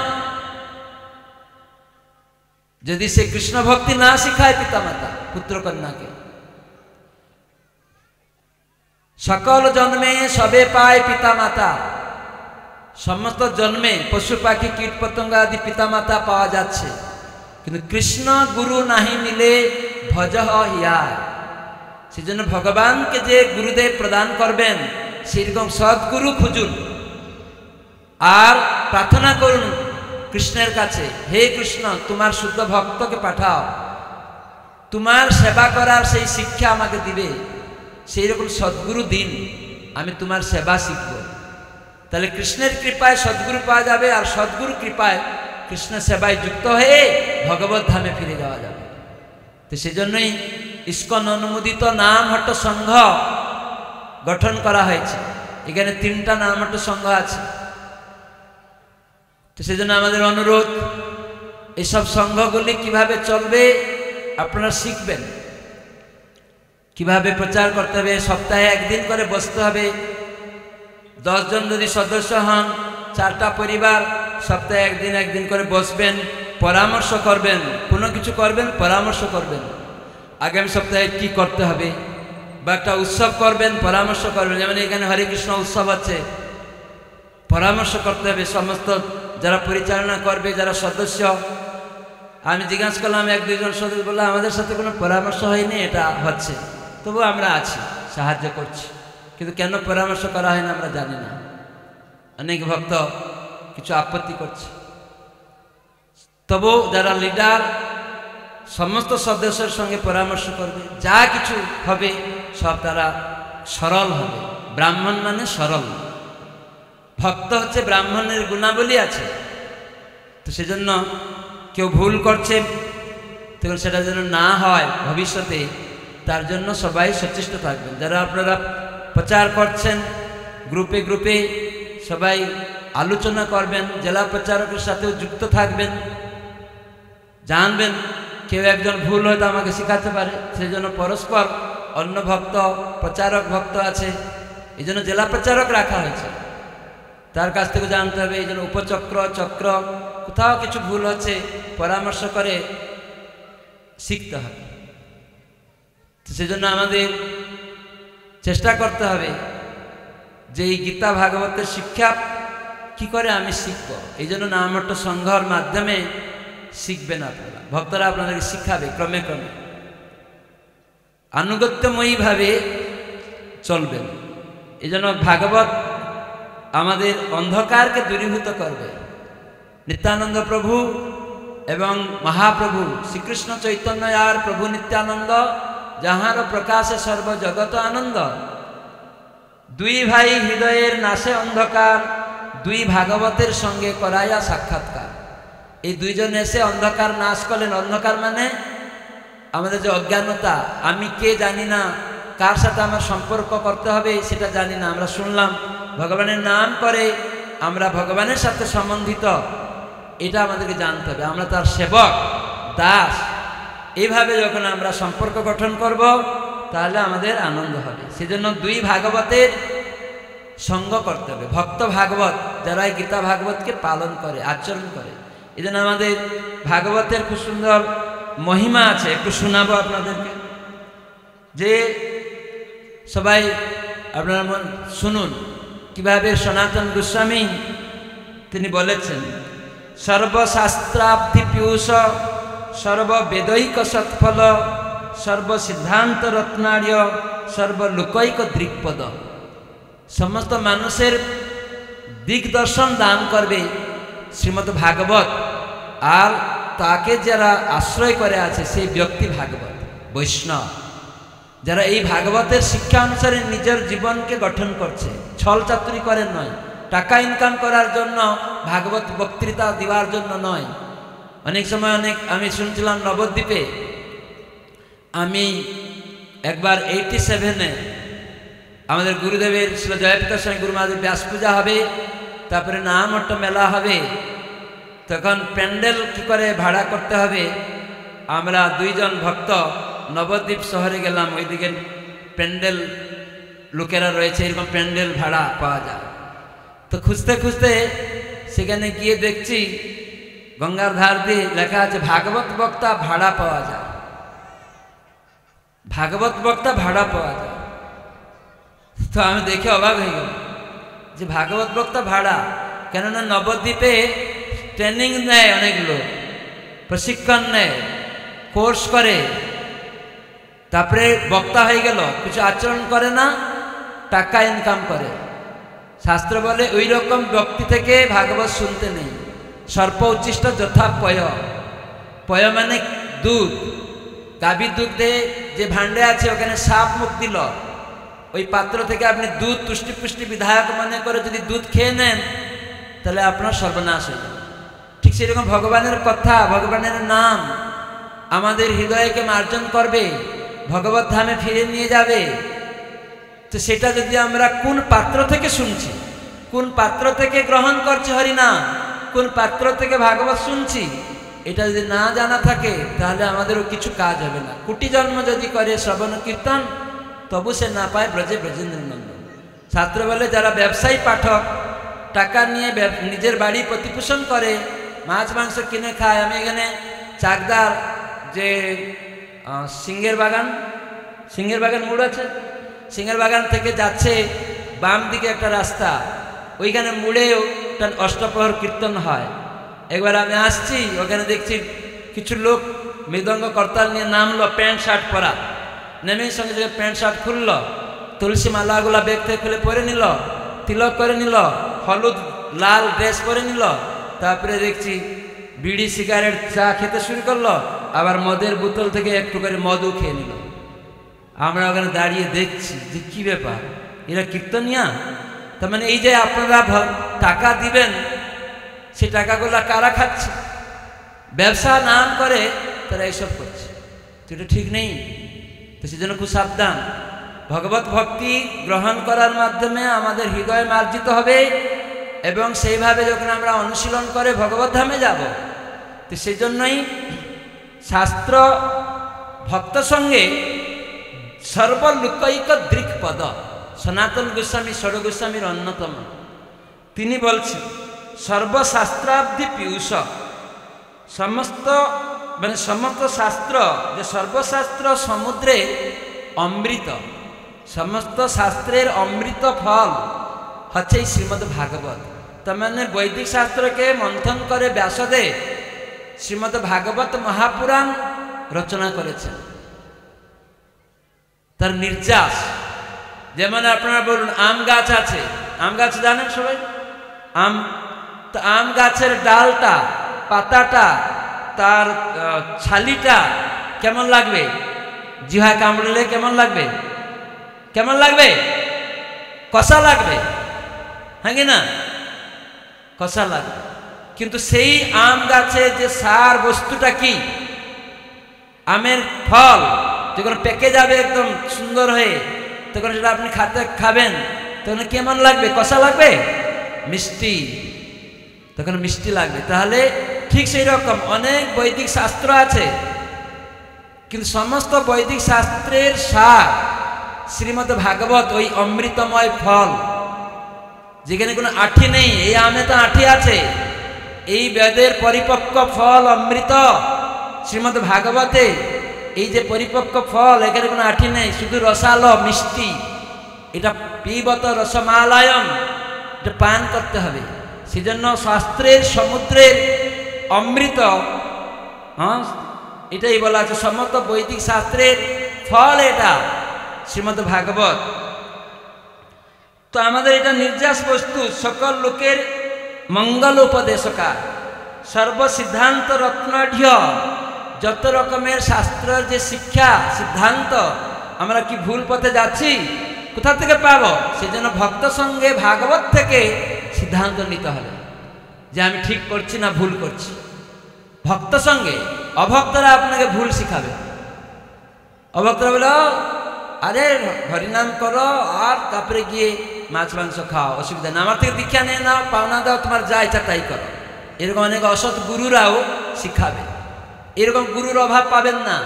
যদি সে কৃষ্ণ ভক্তি না শিখায় পিতামাতা পুত্র কন্যাকে। সকল জন্মে সবে পায় পিতামাতা, সমস্ত জন্মে পশু পাখি কীট পতঙ্গ আদি পিতামাতা পাওয়া যাচ্ছে, কিন্তু কৃষ্ণ গুরু নাহি মিলে ভজহ হিয়া। সেজন্য ভগবানকে যে গুরুদেব প্রদান করবেন, সেরকম সদ্গুরু খুঁজুন আর প্রার্থনা করুন কৃষ্ণের কাছে, হে কৃষ্ণ তোমার শুদ্ধ ভক্তকে পাঠাও, তোমার সেবা করার সেই শিক্ষা আমাকে দিবে, সেই রকম সদ্গুরু দিন, আমি তোমার সেবা শিখব। তাহলে কৃষ্ণের কৃপায় সদ্গুরু পাওয়া যাবে, আর সদ্গুরু কৃপায় কৃষ্ণ সেবায় যুক্ত হয়ে ভগবত ধামে ফিরে যাওয়া যাবে। তো সেজন্যই ইস্কন অনুমোদিত নামহট্ট সংঘ গঠন করা হয়েছে। এখানে 3টা নামহট্ট সংঘ আছে। তো সেজন্য আমাদের অনুরোধ, এসব সংঘগুলি কিভাবে চলবে আপনারা শিখবেন। কিভাবে প্রচার করতে হবে, সপ্তাহে একদিন করে বসতে হবে। 10 জন যদি সদস্য হন, 4টা পরিবার, সপ্তাহে একদিন করে বসবেন, পরামর্শ করবেন, কোনো কিছু করবেন পরামর্শ করবেন, আগামী সপ্তাহে কি করতে হবে, বা একটা উৎসব করবেন পরামর্শ করবেন। যেমন এখানে হরে কৃষ্ণ উৎসব আছে, পরামর্শ করতে হবে সমস্ত যারা পরিচালনা করবে, যারা সদস্য। আমি জিজ্ঞাসা করলাম, 1-2 জন সদস্য বললাম আমাদের সাথে কোনো পরামর্শ হয়নি, এটা হচ্ছে, তবু আমরা আছি, সাহায্য করছি, কিন্তু কেন পরামর্শ করা হয় না আমরা জানি না। অনেক ভক্ত কিছু আপত্তি করছে, তবু যারা লিডার সমস্ত সদস্যের সঙ্গে পরামর্শ করবে, যা কিছু হবে সব তারা সরল হবে। ব্রাহ্মণ মানে সরল, ভক্ত হচ্ছে ব্রাহ্মণের গুণাবলী আছে, তো সেজন্য কেউ ভুল করছে তখন সেটা যেন না হয় ভবিষ্যতে, তার জন্য সবাই সচেষ্ট থাকবেন। যারা আপনারা প্রচার করছেন গ্রুপে গ্রুপে সবাই আলোচনা করবেন, জেলা প্রচারকের সাথেও যুক্ত থাকবেন, জানবেন কেউ একজন ভুল হয়তো আমাকে শেখাতে পারে, সেই জন্য পরস্পর অন্য ভক্ত প্রচারক ভক্ত আছে, এই জন্য জেলা প্রচারক রাখা হয়েছে, তার কাছ থেকে জানতে হবে। এই জন্য উপচক্র চক্র কোথাও কিছু ভুল হচ্ছে পরামর্শ করে শিখতে হবে। তো সেজন্য আমাদের চেষ্টা করতে হবে যে এই গীতা ভাগবতের শিক্ষা কি করে আমি শিখব। এই জন্য নামহট্ট সংঘর মাধ্যমে শিখবেন আপনারা, ভক্তরা আপনাদেরকে শিখাবে ক্রমে ক্রমে, আনুগত্যময়ীভাবে চলবেন। এই জন্য ভাগবত আমাদের অন্ধকারকে দূরীভূত করবে। নিত্যানন্দ প্রভু এবং মহাপ্রভু শ্রীকৃষ্ণ চৈতন্য আর প্রভু নিত্যানন্দ, যাহার প্রকাশে সর্বজগত আনন্দ, 2 ভাই হৃদয়ের নাশে অন্ধকার, 2 ভাগবতের সঙ্গে করাইয়া সাক্ষাৎকার। এই 2 জন এসে অন্ধকার নাশ করলেন। অন্ধকার মানে আমাদের যে অজ্ঞানতা, আমি কে জানি না, কার সাথে আমার সম্পর্ক করতে হবে সেটা জানি না। আমরা শুনলাম ভগবানের নাম করে আমরা ভগবানের সাথে সম্বন্ধিত, এটা আমাদেরকে জানতে হবে, আমরা তার সেবক দাস। এইভাবে যখন আমরা সম্পর্ক গঠন করব তাহলে আমাদের আনন্দ হবে। সেজন্য 2 ভাগবতের সঙ্গ করতে হবে। ভক্ত ভাগবত যারা এই গীতা ভাগবতকে পালন করে আচরণ করে, এই জন্য আমাদের ভাগবতের খুব সুন্দর মহিমা আছে, একটু শোনাবো আপনাদেরকে। যে সবাই আপনারা শুনুন কিভাবে সনাতন গোস্বামী তিনি বলেছেন, সর্বশাস্ত্রাব্ধি পীয়ূষ সর্ববেদৈক সৎফল সর্বসিদ্ধান্ত রত্নার্য সর্বলোকৈক দৃক্পদ। সমস্ত মানুষের দিগদর্শন দান করবে শ্রীমদ্ ভাগবত, আর তাকে যারা আশ্রয় করে আছে সেই ব্যক্তি ভাগবত বৈষ্ণব, যারা এই ভাগবতের শিক্ষা অনুসারে নিজের জীবনকে গঠন করছে, ছল চাতুরি করেন নয়, টাকা ইনকাম করার জন্য ভাগবত বক্তৃতা দেওয়ার জন্য নয়। অনেক সময় আমি শুনছিলাম নবদ্বীপে, আমি একবার 87-এ আমাদের গুরুদেবের ছিল জয়প্রকাশ স্বামী গুরু মহারাজের ব্যাস পূজা হবে, তারপরে নামহট্ট মেলা হবে, তখন প্যান্ডেল কী করে ভাড়া করতে হবে। আমরা 2 জন ভক্ত নবদ্বীপ শহরে গেলাম, ওইদিকে প্যান্ডেল লোকেরা রয়েছে, এরকম প্যান্ডেল ভাড়া পাওয়া যায়। তো খুঁজতে খুঁজতে সেখানে গিয়ে দেখছি গঙ্গার ধার দিয়ে লেখা আছে ভাগবত বক্তা ভাড়া পাওয়া যায়, ভাগবত বক্তা ভাড়া পাওয়া যায়। তো আমি দেখে অবাক হয়ে গেলাম যে ভাগবত বক্তা ভাড়া, কেননা নবদ্বীপে ট্রেনিং নেয়, অনেক লোক প্রশিক্ষণ নেয়, কোর্স করে, তারপরে বক্তা হয়ে গেল, কিছু আচরণ করে না, টাকা ইনকাম করে। শাস্ত্র বলে ওই রকম ব্যক্তি থেকে ভাগবত শুনতে নেই। সর্প উচ্ছিষ্ট যথা পয়, পয় মানে দুধ, গাভীর দুধে যে ভাণ্ডে আছে ওখানে সাপ মুখ দিল, ওই পাত্র থেকে আপনি দুধ তুষ্টি পুষ্টি বিধায়ক মনে করে যদি দুধ খেয়ে নেন তাহলে আপনার সর্বনাশ হয়ে যাবে। ঠিক সেরকম ভগবানের কথা, ভগবানের নাম আমাদের হৃদয়কে মার্জন করবে, ভগবত ধামে ফিরে নিয়ে যাবে। তো সেটা যদি আমরা কোন পাত্র থেকে শুনছি, কোন পাত্র থেকে গ্রহণ করছি হরিনাম, কোন পাত্র থেকে ভাগবত শুনছি, এটা যদি না জানা থাকে তাহলে আমাদেরও কিছু কাজ হবে না। কোটি জন্ম যদি করে শ্রবণ কীর্তন তবু সে না পায় ব্রজে ব্রজেন্দ্র নন্দন। শাস্ত্র বলে যারা ব্যবসায়ী পাঠক, টাকা নিয়ে নিজের বাড়ি প্রতিপোষণ করে, মাছ মাংস কিনে খায়। আমি এখানে চাকদার যে সিংহের বাগান মোড় আছে, সিংহের বাগান থেকে যাচ্ছে বাম দিকে একটা রাস্তা, ওইখানে মোড়েও অষ্টপ্রহর কীর্তন হয়। একবার আমি আসছি, ওখানে দেখছি কিছু লোক মৃদঙ্গ করতাল নিয়ে নামলো, প্যান্ট শার্ট পরা, নেমেই সঙ্গে সঙ্গে প্যান্ট শার্ট খুললো, তুলসী মালাগুলা ব্যাগ থেকে খুলে পরে নিল, তিলক করে নিল, হলুদ লাল ড্রেস পরে নিল, তারপরে দেখছি বিড়ি সিগারেট চা খেতে শুরু করলো, আবার মদের বোতল থেকে একটু করে মদও খেয়ে নিল। আমরা ওখানে দাঁড়িয়ে দেখছি যে কী ব্যাপার, এরা কীর্তনিয়া? তার মানে এই যে আপনারা টাকা দিবেন, সেই টাকাগুলো কারা খাচ্ছে? ব্যবসা নাম করে তারা এইসব করছে, তো এটা ঠিক নেই। তো সেজন্য খুব সাবধান। ভগবত ভক্তি গ্রহণ করার মাধ্যমে আমাদের হৃদয় মার্জিত হবে, এবং সেইভাবে যখন আমরা অনুশীলন করে ভগবত ধামে যাব। তো সেই জন্যই শাস্ত্র ভক্ত সঙ্গে সর্বলোকৈক দৃক্পদ সনাতন গোস্বামী ষড় গোস্বামীর অন্যতম। তিনি বলছেন সর্বশাস্ত্রাব্ধি পীয়ূষ, সমস্ত শাস্ত্র, যে সর্বশাস্ত্র সমুদ্রে অমৃত, সমস্ত শাস্ত্রের অমৃত ফল হচ্ছে এই শ্রীমদ্ ভাগবত। তার মানে বৈদিক শাস্ত্রকে মন্থন করে ব্যাসদেব শ্রীমদ্ ভাগবত মহাপুরাণ রচনা করেছেন। তার নির্যাস, যেমন আপনারা বলুন আম গাছ আছে, আম গাছ জানেন সবাই? তো আম গাছের ডালটা, পাতাটা, তার ছালিটা কেমন লাগবে? জিহায় কামড়িলে কেমন লাগবে? কেমন লাগবে? কষা লাগবে, হ্যাঁ কি না? কষা লাগবে। কিন্তু সেই আম গাছে যে সার বস্তুটা কি, আমের ফল যখন পেকে যাবে একদম সুন্দর হয়ে, তখন সেটা আপনি খাবেন, তখন কেমন লাগবে? কষা লাগবে? মিষ্টি, তখন মিষ্টি লাগবে। তাহলে ঠিক সেই রকম অনেক বৈদিক শাস্ত্র আছে, কিন্তু সমস্ত বৈদিক শাস্ত্রের সার শ্রীমদ্ ভাগবত, ওই অমৃতময় ফল, যেখানে কোনো আঠি নেই। এই আমে তো আঠি আছে, এই বেদের পরিপক্ক ফল অমৃত শ্রীমদ্ ভাগবতে, এই যে পরিপক্ক ফল, এখানে কোনো আঠি নেই, শুধু রসালো মিষ্টি। এটা পিবত রসমালায়ন, এটা পান করতে হবে। সেজন্য শাস্ত্রের সমুদ্রের অমৃত, এটাই বলা আছে, সমস্ত বৈদিক শাস্ত্রের ফল এটা শ্রীমদ্ ভাগবত। তো আমাদের এটা নির্যাস বস্তু, সকল লোকের মঙ্গল উপদেশকার, সর্বসিদ্ধান্ত রত্নাঢ্য, যত রকমের শাস্ত্রের যে শিক্ষা সিদ্ধান্ত, আমরা কি ভুল পথে যাচ্ছি, কোথা থেকে পাবো? সেজন্য ভক্ত সঙ্গে ভাগবত থেকে সিদ্ধান্ত নিতে হবে যে আমি ঠিক করছি না ভুল করছি। ভক্ত সঙ্গে, অভক্তরা আপনাকে ভুল শিখাবে। অভক্তরা বলো আরে হরিনাম করো আর তারপরে গিয়ে মাছ মাংস খাও, অসুবিধা না, আমার থেকে দীক্ষা নিয়ে নাও, পাওনা দাও, তোমার যা ইচ্ছা তাই করো। এরকম অনেক অসৎ গুরুরাও শিখাবে। এরকম গুরুর অভাব পাবেন না।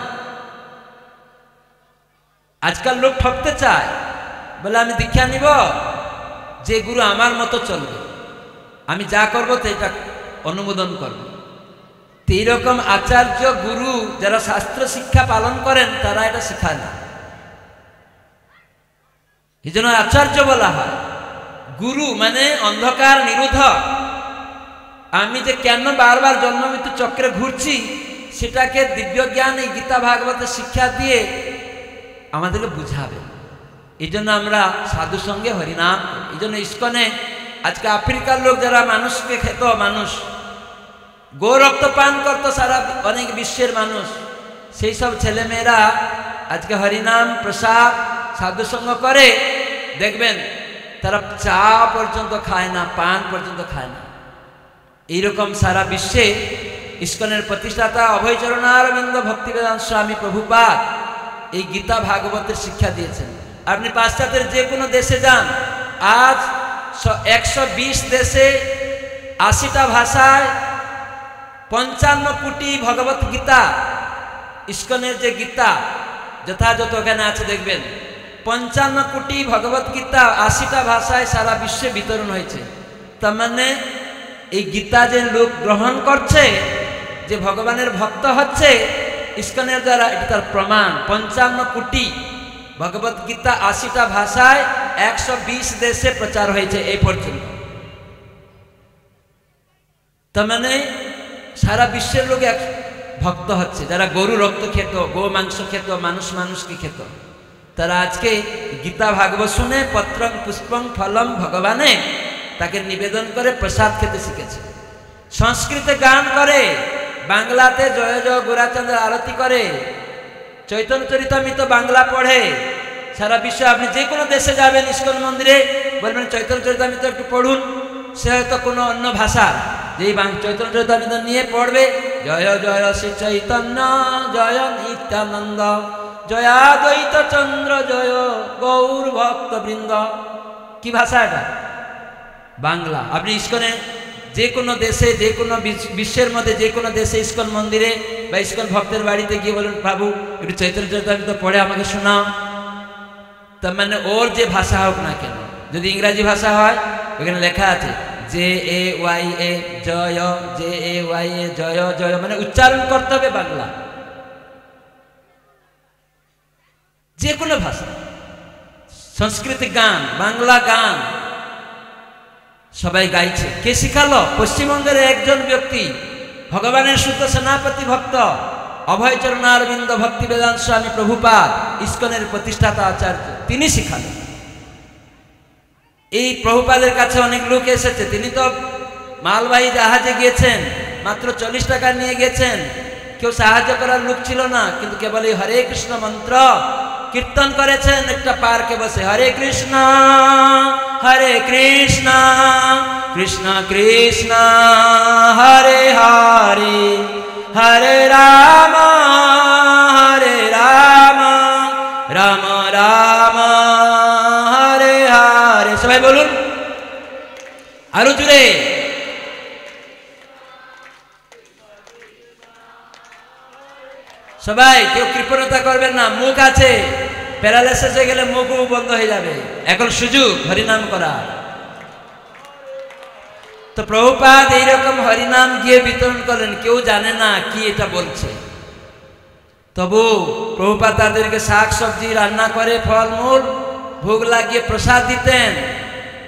আজকাল লোক ঠকতে চায়, বলে আমি দীক্ষা নিব, যে গুরু আমার মতো চলবে, আমি যা করবো তো এটা অনুমোদন করবে। তো এইরকম আচার্য গুরু যারা শাস্ত্র শিক্ষা পালন করেন, তারা এটা শিখায় না। এই জন্য আচার্য বলা হয়। গুরু মানে অন্ধকার নিরোধক। আমি যে কেন বারবার জন্ম মৃত্যু চক্রে ঘুরছি, সেটাকে দিব্য জ্ঞান এই গীতা ভাগবতের শিক্ষা দিয়ে আমাদেরকে বুঝাবে। এই জন্য আমরা সাধু সঙ্গে হরিনাম। এই জন্য ইস্কনে আজকে আফ্রিকার লোক যারা মানুষকে খেত, মানুষ গো রক্ত পান করতো, সারা অনেক বিশ্বের মানুষ, সেই সব ছেলেমেয়েরা আজকে হরিনাম প্রসাদ সাধুসঙ্গ করে, দেখবেন তারা চা পর্যন্ত খায় না, পান পর্যন্ত খায় না। এইরকম সারা বিশ্বে ইস্কনের প্রতিষ্ঠাতা অভয়চরণারবিন্দ ভক্তিবেদান্ত স্বামী প্রভুপাদ এই গীতা ভাগবতের শিক্ষা দিয়েছেন। আপনি পাশ্চাত্যের যে কোনো দেশে যান, আজ 120 দেশে 80টা ভাষায় 55 কোটি ভগবত গীতা, ইস্কনের যে গীতা যথাযথ ওখানে আছে দেখবেন। 55 কোটি ভগবত গীতা 80টা ভাষায় সারা বিশ্বে বিতরণ হয়েছে। তার মানে এই গীতা যে লোক গ্রহণ করছে, যে ভগবানের ভক্ত হচ্ছে ইস্কনের দ্বারা, এটা তার প্রমাণ। 55 কোটি ভগবত গীতা 80টা ভাষায় 120 দেশে প্রচার হয়েছে এই পর্যন্ত। তার মানে সারা বিশ্বের লোক এক ভক্ত হচ্ছে। যারা গরু রক্ত খেত, গো মাংস খেত, মানুষকে খেত, তারা আজকে গীতা ভাগবত শুনে পত্রং পুষ্পং ফলম ভগবানে তাকে নিবেদন করে প্রসাদ খেতে শিখেছে। সংস্কৃতে গান করে, বাংলাতে জয় জয় গোরাচন্দ্র আরতি করে, চৈতন্য চরিতামৃত বাংলা পড়ে। সারা বিশ্বে আপনি যে কোনো দেশে যাবেন, ইস্কন মন্দিরে বলবেন চৈতন্য চরিতামৃত একটু পড়ুন, সে হয়তো কোনো অন্য ভাষা, যেই চৈতন্য চরিতামৃত নিয়ে পড়বে, জয় জয় শ্রী চৈতন্য জয় নিত্যানন্দ জয়াদ্বৈত চন্দ্র জয় গৌর ভক্ত বৃন্দ। কি ভাষা এটা? বাংলা। আপনি ইস্কনে যে কোনো দেশে, যে কোনো বিশ্বের মধ্যে যে কোনো দেশে ইস্কন মন্দিরে বা ইস্কন ভক্তের বাড়িতে গিয়ে বলুন, প্রভু একটু চৈতন্য চরিতামৃত পড়ে আমাকে শোনাও। তার মানে ওর যে ভাষা হোক না কেন, যদি ইংরাজি ভাষা হয় ওখানে লেখা আছে JAYA জয়, JAYA জয় জয়, মানে উচ্চারণ করতে হবে বাংলা। যে কোনো ভাষা, সংস্কৃত গান, বাংলা গান সবাই গাইছে। কে শিখালো? পশ্চিমবঙ্গের একজন ব্যক্তি, ভগবানের শুদ্ধ সেনাপতি ভক্ত অভয়চরণ অরবিন্দ ভক্তি বেদান্ত স্বামী প্রভুপাদ, ইস্কনের প্রতিষ্ঠাতা আচার্য, তিনি শিখালেন। এই প্রভুপাদের কাছে অনেক লোক এসেছে, তিনি তো মালবাহী জাহাজে গিয়েছেন, মাত্র 40 টাকা নিয়ে গেছেন, কেউ সাহায্য করার লোক ছিল না, কিন্তু কেবল এই হরে কৃষ্ণ মন্ত্র কীর্তন করেছেন একটা পার্কে বসে, হরে কৃষ্ণ কৃষ্ণ কৃষ্ণ হরে হরে হরে রাম রাম রাম হরে হরে। সবাই বলুন আরো জুড়ে। সবাই কেউ কৃপণতা করবেন না, মুখ আছে, প্যারালাইসিস হয়ে গেলে মুখও বন্ধ হয়ে যাবে, এখন সুযোগ হরিনাম করা। তো প্রভুপাদ এইরকম হরিনাম গিয়ে বিতরণ করলেন, কেউ জানে না কি এটা বলছে, তবু প্রভুপাদ তাদেরকে শাক সবজি রান্না করে ফলমূল ভোগ লাগিয়ে প্রসাদ দিতেন।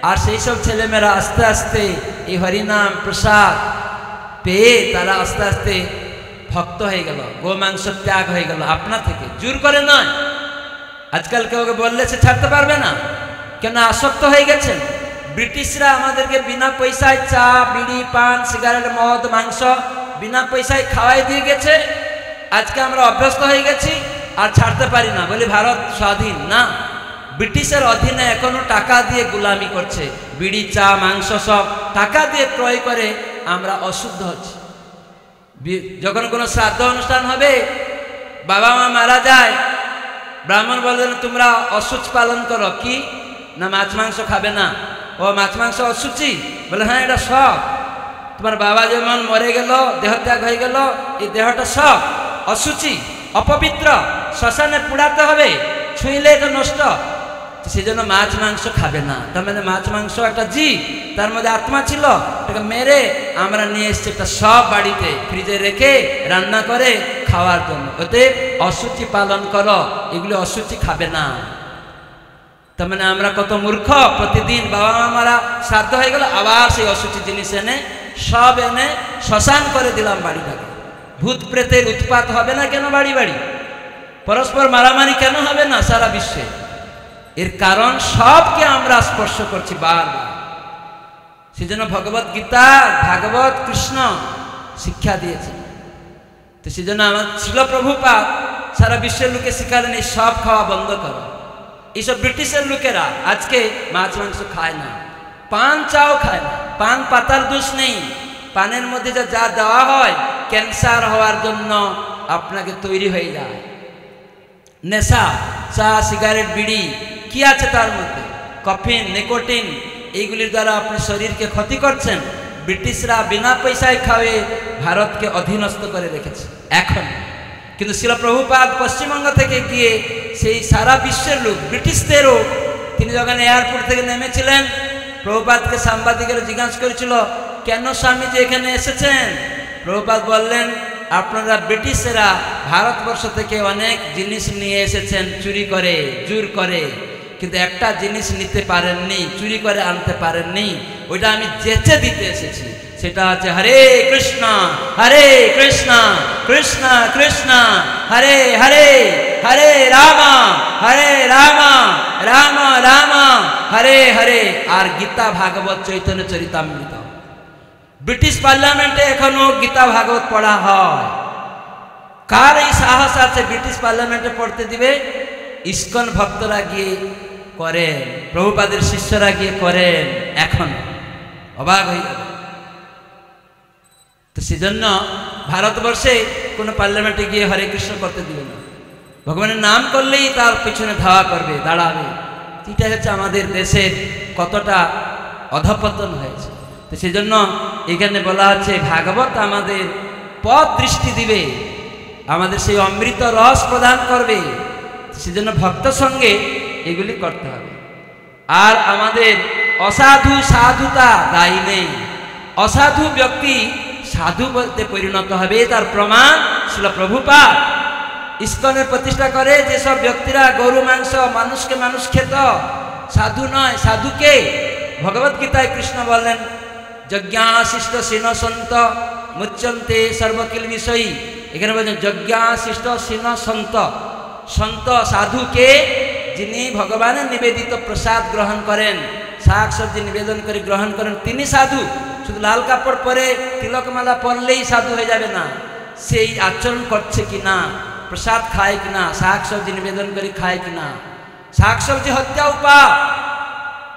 আর সেই সব ছেলেমেয়েরা আস্তে আস্তে এই হরিনাম প্রসাদ পেয়ে তারা আস্তে আস্তে ভক্ত হয়ে গেল, গোমাংস ত্যাগ হয়ে গেল আপনা থেকে, জোর করে নয়। আজকাল কেউ বললে সে ছাড়তে পারবে না, কেন? আসক্ত হয়ে গেছেন। ব্রিটিশরা আমাদেরকে বিনা পয়সায় চা বিড়ি পান সিগারেট মদ মাংস বিনা পয়সায় খাওয়াই দিয়ে গেছে। আজকে আমরা অভ্যস্ত হয়ে গেছি আর ছাড়তে পারি না, বলি ভারত স্বাধীন না, ব্রিটিশের অধীনে এখনো টাকা দিয়ে গোলামি করছে। বিড়ি চা মাংস সব টাকা দিয়ে ক্রয় করে আমরা অশুদ্ধ হচ্ছি। যখন কোনো শ্রাদ্ধ অনুষ্ঠান হবে, বাবা মা মারা যায়, ব্রাহ্মণ বললেন তোমরা অশুচ পালন করো, কি না মাছ মাংস খাবে না। ও মাছ মাংস অশুচি? বলে হ্যাঁ এটা সব, তোমার বাবা যেমন মরে গেল, দেহত্যাগ হয়ে গেল, এই দেহটা সব অশুচি অপবিত্র, শ্মশানে পুড়াতে হবে, ছুঁইলে এটা নষ্ট, সেই জন্য মাছ মাংস খাবে না। তার মানে মাছ মাংস একটা জীব, তার মধ্যে আত্মা ছিল, এটাকে মেরে আমরা নিয়ে এসছি একটা সব বাড়িতে ফ্রিজে রেখে রান্না করে খাওয়ার জন্য। ওতে অশুচি পালন করো, এগুলি অশুচি খাবে না। তার মানে আমরা কত মূর্খ, প্রতিদিন বাবা মা মারা শ্রাদ্ধ হয়ে গেল আবার সেই অশুচি জিনিস এনে সব এনে শ্মশান করে দিলাম বাড়িটাকে। ভূত প্রেতের উৎপাত হবে না কেন বাড়ি বাড়ি? পরস্পর মারামারি কেন হবে না সারা বিশ্বে? এর কারণ সবকে আমরা স্পর্শ করছি বারবার। সেজন্য ভগবত গীতা ভাগবত কৃষ্ণ শিক্ষা দিয়েছে। তো সেজন্য আমার ছিল প্রভুপাদ সারা বিশ্বের লোকে শিখালেন এই সব খাওয়া বন্ধ করো। এইসব ব্রিটিশের লোকেরা আজকে মাছ মাংস খায় না, পান চাও খায় না। পান পাতার দোষ নেই, পানের মধ্যে যা দেওয়া হয় ক্যান্সার হওয়ার জন্য আপনাকে তৈরি হয়ে যায়। নেশা, চা সিগারেট বিড়ি কি আছে তার মধ্যে? কফিন নিকোটিন, এইগুলির দ্বারা আপনি শরীরকে ক্ষতি করছেন। ব্রিটিশরা বিনা পয়সায় খাওয়ে ভারতকে অধীনস্থ করে রেখেছে। এখন কিন্তু শিল প্রভুপাদ পশ্চিমবঙ্গ থেকে গিয়ে সেই সারা বিশ্বের লোক, ব্রিটিশদেরও, তিনি যখন এয়ারপোর্ট থেকে নেমেছিলেন, প্রভুপাদকে সাংবাদিকেরা জিজ্ঞাসা করেছিল, কেন স্বামীজি এখানে এসেছেন? প্রভুপাদ বললেন, আপনারা ব্রিটিশেরা ভারতবর্ষ থেকে অনেক জিনিস নিয়ে এসেছেন চুরি করে, জোর করে, কিন্তু একটা জিনিস নিতে পারেননি, চুরি করে আনতে পারেননি, ওইটা আমি যেচে দিতে এসেছি। সেটা হচ্ছে হরে কৃষ্ণ কৃষ্ণ কৃষ্ণ হরে হরে, হরে রাম রাম রাম হরে হরে, আর গীতা ভাগবত চৈতন্য চরিতামৃত। ব্রিটিশ পার্লামেন্টে এখনো গীতা ভাগবত পড়া হয়। কার এই সাহস আছে ব্রিটিশ পার্লামেন্টে পড়তে দিবে? ইস্কন ভক্তরা গিয়ে করেন, প্রভুপাদের শিষ্যরা গিয়ে করেন, এখন অবাক হয়ে যাবে। তো সেজন্য ভারতবর্ষে কোনো পার্লামেন্টে গিয়ে হরে কৃষ্ণ করতে দিবে না। ভগবানের নাম করলেই তার পিছনে ধাওয়া করবে, দাঁড়াবে। এটা হচ্ছে আমাদের দেশের কতটা অধঃপতন হয়েছে। তো সেজন্য এখানে বলা হচ্ছে ভাগবত আমাদের পথ দৃষ্টি দিবে, আমাদের সেই অমৃত রস প্রদান করবে। সেজন্য ভক্ত সঙ্গে এগুলি করতে হবে। আর আমাদের অসাধু সাধুতা দায়ী নেই। অসাধু ব্যক্তি সাধু বলতে পরিণত হবে, তার প্রমাণ ছিল প্রভুপাদ। ইস্কনের প্রতিষ্ঠা করে যেসব ব্যক্তিরা গরু মাংস, মানুষকে মানুষ খেত, সাধু নয়। সাধুকে ভগবত গীতায় কৃষ্ণ বললেন, যজ্ঞাশিষ্ট সিন সন্ত মুচ্যন্তে সর্বকিল বিষয়ী। এখানে বলছেন যজ্ঞাশিষ্ট সিন সন্ত। সন্ত সাধুকে যিনি ভগবানের নিবেদিত প্রসাদ গ্রহণ করেন, শাক সবজি নিবেদন করে গ্রহণ করেন, তিনি সাধু। শুধু লাল কাপড় পরে তিলকমালা পরলেই সাধু হয়ে যাবে না। সেই আচরণ করছে কিনা, প্রসাদ খায় কিনা, শাক সবজি নিবেদন করে খায় কিনা। শাক সবজি হত্যাও পাপ,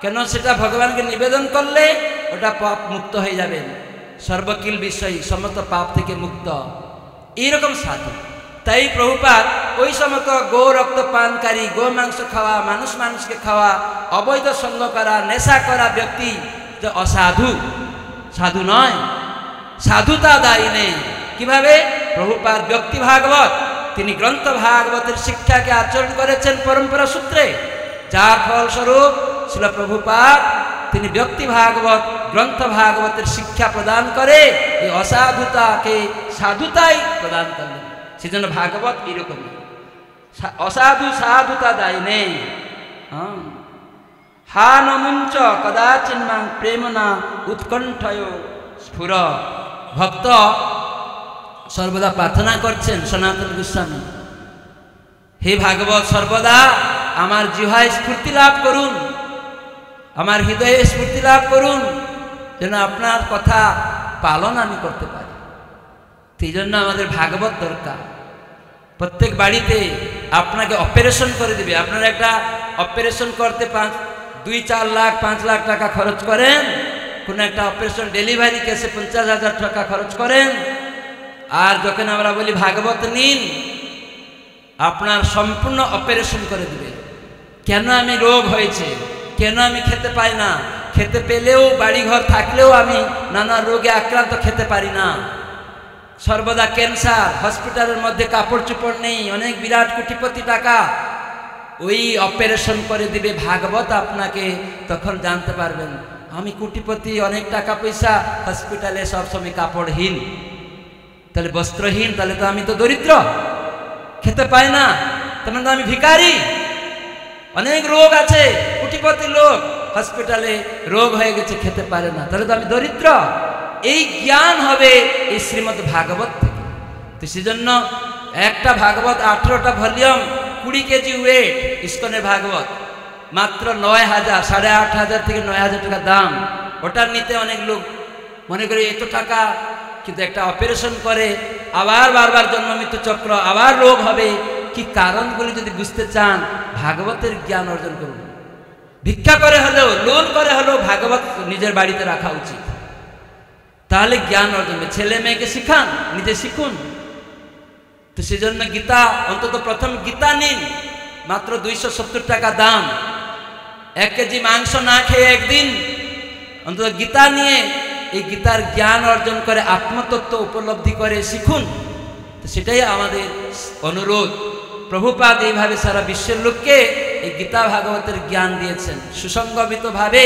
কেন? সেটা ভগবানকে নিবেদন করলে ওটা পাপ মুক্ত হয়ে যাবেন। সর্বকিল বিষয়, সমস্ত পাপ থেকে মুক্ত, এইরকম সাধু। তাই প্রভুপাদ ওই সমস্ত গো রক্ত পানকারী, গো মাংস খাওয়া, মানুষ মানুষকে খাওয়া, অবৈধ সঙ্গ করা, নেশা করা ব্যক্তি যে অসাধু, সাধু নয়। সাধুতা দায়ী নেই। কিভাবে? প্রভুপাদ ব্যক্তি ভাগবত, তিনি গ্রন্থ ভাগবতের শিক্ষাকে আচরণ করেছেন পরম্পরা সূত্রে, যার ফলস্বরূপ ছিল প্রভুপাদ তিনি ব্যক্তি ভাগবত, গ্রন্থ ভাগবতের শিক্ষা প্রদান করে এই অসাধুতাকে সাধুতাই প্রদান করলেন। সেজন্য ভাগবত এরকমই, অসাধু সাধুতা দায়ী নেই। হা নমুঞ্চ কদাচিন্মাং প্রেমনা উৎকণ্ঠয় স্ফুর। ভক্ত সর্বদা প্রার্থনা করছেন সনাতন গোস্বামী, হে ভাগবত সর্বদা আমার জিহ্বায় স্ফূর্তি লাভ করুন, আমার হৃদয়ে স্ফূর্তি লাভ করুন, যেন আপনার কথা পালন আমি করতে পারি। সেই জন্য আমাদের ভাগবত দরকার। প্রত্যেক বাড়িতে আপনাকে অপারেশন করে দেবে। আপনারা একটা অপারেশন করতে 2-4 লাখ 5 লাখ টাকা খরচ করেন, কোনো একটা অপারেশন ডেলিভারি কেসে 50,000 টাকা খরচ করেন। আর যখন আমরা বলি ভাগবত নিন, আপনার সম্পূর্ণ অপারেশন করে দিবে। কেন আমি রোগ হয়েছে, কেন আমি খেতে পাই না, খেতে পেলেও বাড়িঘর থাকলেও আমি নানা রোগে আক্রান্ত, খেতে পারি না, সর্বদা ক্যান্সার, হসপিটালের মধ্যে কাপড় চোপড় নেই, অনেক বিরাট কোটিপতি টাকা, ওই অপারেশন করে দিবে ভাগবত আপনাকে। তখন জানতে পারবেন আমি কোটিপতি, অনেক টাকা পয়সা, হসপিটালে সবসময় কাপড়হীন, তাহলে বস্ত্রহীন, তাহলে তো আমি তো দরিদ্র, খেতে পাই না, তাহলে তো আমি ভিখারি। অনেক রোগ আছে, কোটিপতি লোক, হসপিটালে রোগ হয়ে গেছে, খেতে পারে না, তাহলে তো আমি দরিদ্র। এই জ্ঞান হবে এই শ্রীমদ্ ভাগবত থেকে। তো সেজন্য একটা ভাগবত 18টা ভলিউম, 20 কেজি ওয়েট, ইস্কনের ভাগবত মাত্র 9,000, 8,500 থেকে 9,000 টাকা দাম। ওটার নিতে অনেক লোক মনে করে এত টাকা, কিন্তু একটা অপারেশন করে আবার বারবার জন্ম মৃত্যু চক্র, আবার রোগ হবে। কি কারণগুলি যদি বুঝতে চান, ভাগবতের জ্ঞান অর্জন করুন। ভিক্ষা করে হলেও, লোন করে হলেও ভাগবত নিজের বাড়িতে রাখা উচিত, তাহলে জ্ঞান অর্জন হবে। ছেলে মেয়েকে শিখান, নিজে শিখুন। তো সেজন্য গীতা, অন্তত প্রথম গীতা নিন, মাত্র 270 টাকা দাম। 1 কেজি মাংস না খেয়ে একদিন অন্তত গীতা নিয়ে এই গীতার জ্ঞান অর্জন করে, আত্মতত্ত্ব উপলব্ধি করে শিখুন। তো সেটাই আমাদের অনুরোধ। প্রভুপাদ এইভাবে সারা বিশ্বের লোককে এই গীতা ভাগবতের জ্ঞান দিয়েছেন, সুসংগঠিতভাবে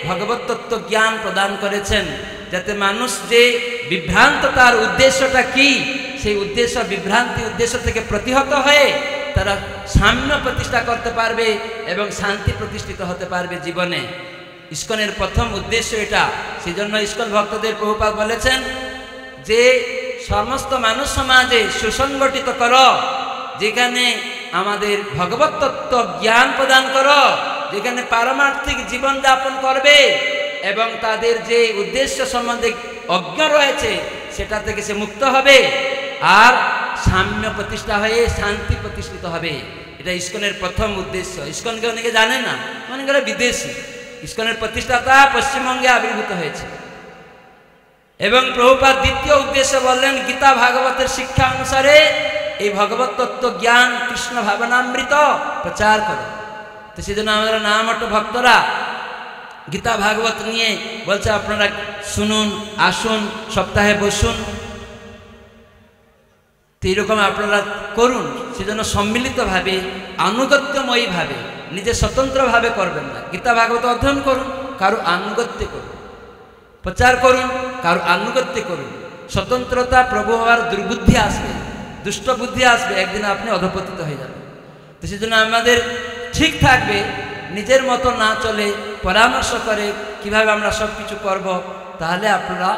ভগবত তত্ত্ব জ্ঞান প্রদান করেছেন, যাতে মানুষ যে বিভ্রান্ত তার উদ্দেশ্যটা কি, সেই উদ্দেশ্য বিভ্রান্তি উদ্দেশ্য থেকে প্রতিহত হয়ে তারা সাম্য প্রতিষ্ঠা করতে পারবে এবং শান্তি প্রতিষ্ঠিত হতে পারবে জীবনে। ইস্কনের প্রথম উদ্দেশ্য এটা। সেই জন্য ইস্কন ভক্তদের প্রভুপাদ বলেছেন যে সমস্ত মানুষ সমাজে সুসংগঠিত করো, যেখানে আমাদের ভগবত তত্ত্ব জ্ঞান প্রদান করো, যেখানে পারমার্থিক জীবন যাপন করবে এবং তাদের যে উদ্দেশ্য সম্বন্ধে অজ্ঞ রয়েছে সেটা থেকে সে মুক্ত হবে আর সাম্য প্রতিষ্ঠা হয়ে শান্তি প্রতিষ্ঠিত হবে। এটা ইস্কনের প্রথম উদ্দেশ্য। ইস্কনকে অনেকে জানে না, মনে করে বিদেশি। ইস্কনের প্রতিষ্ঠাতা পশ্চিমবঙ্গে আবির্ভূত হয়েছে। এবং প্রভুপাদ দ্বিতীয় উদ্দেশ্য বললেন, গীতা ভাগবতের শিক্ষা অনুসারে এই ভগবত তত্ত্ব জ্ঞান কৃষ্ণ ভাবনামৃত প্রচার করো। তো সেজন্য আমাদের নামহট্ট ভক্তরা গীতা ভাগবত নিয়ে বলছে আপনারা শুনুন, আসুন, সপ্তাহে বসুন। তো এইরকম আপনারা করুন। সেজন্য সম্মিলিতভাবে আনুগত্যময়ীভাবে, নিজে স্বতন্ত্রভাবে করবেন না। গীতা ভাগবত অধ্যয়ন করুন, কারো আনুগত্যে করুন, প্রচার করুন, কারো আনুগত্যে করুন। স্বতন্ত্রতা প্রভু হওয়ার দুর্বুদ্ধি আসবে, দুষ্ট বুদ্ধি আসবে, একদিন আপনি অধপতিত হয়ে যাবেন। তো সেজন্য আমাদের ঠিক থাকবে নিজের মতো না চলে পরামর্শ করে কিভাবে আমরা সব কিছু করব, তাহলে আপনারা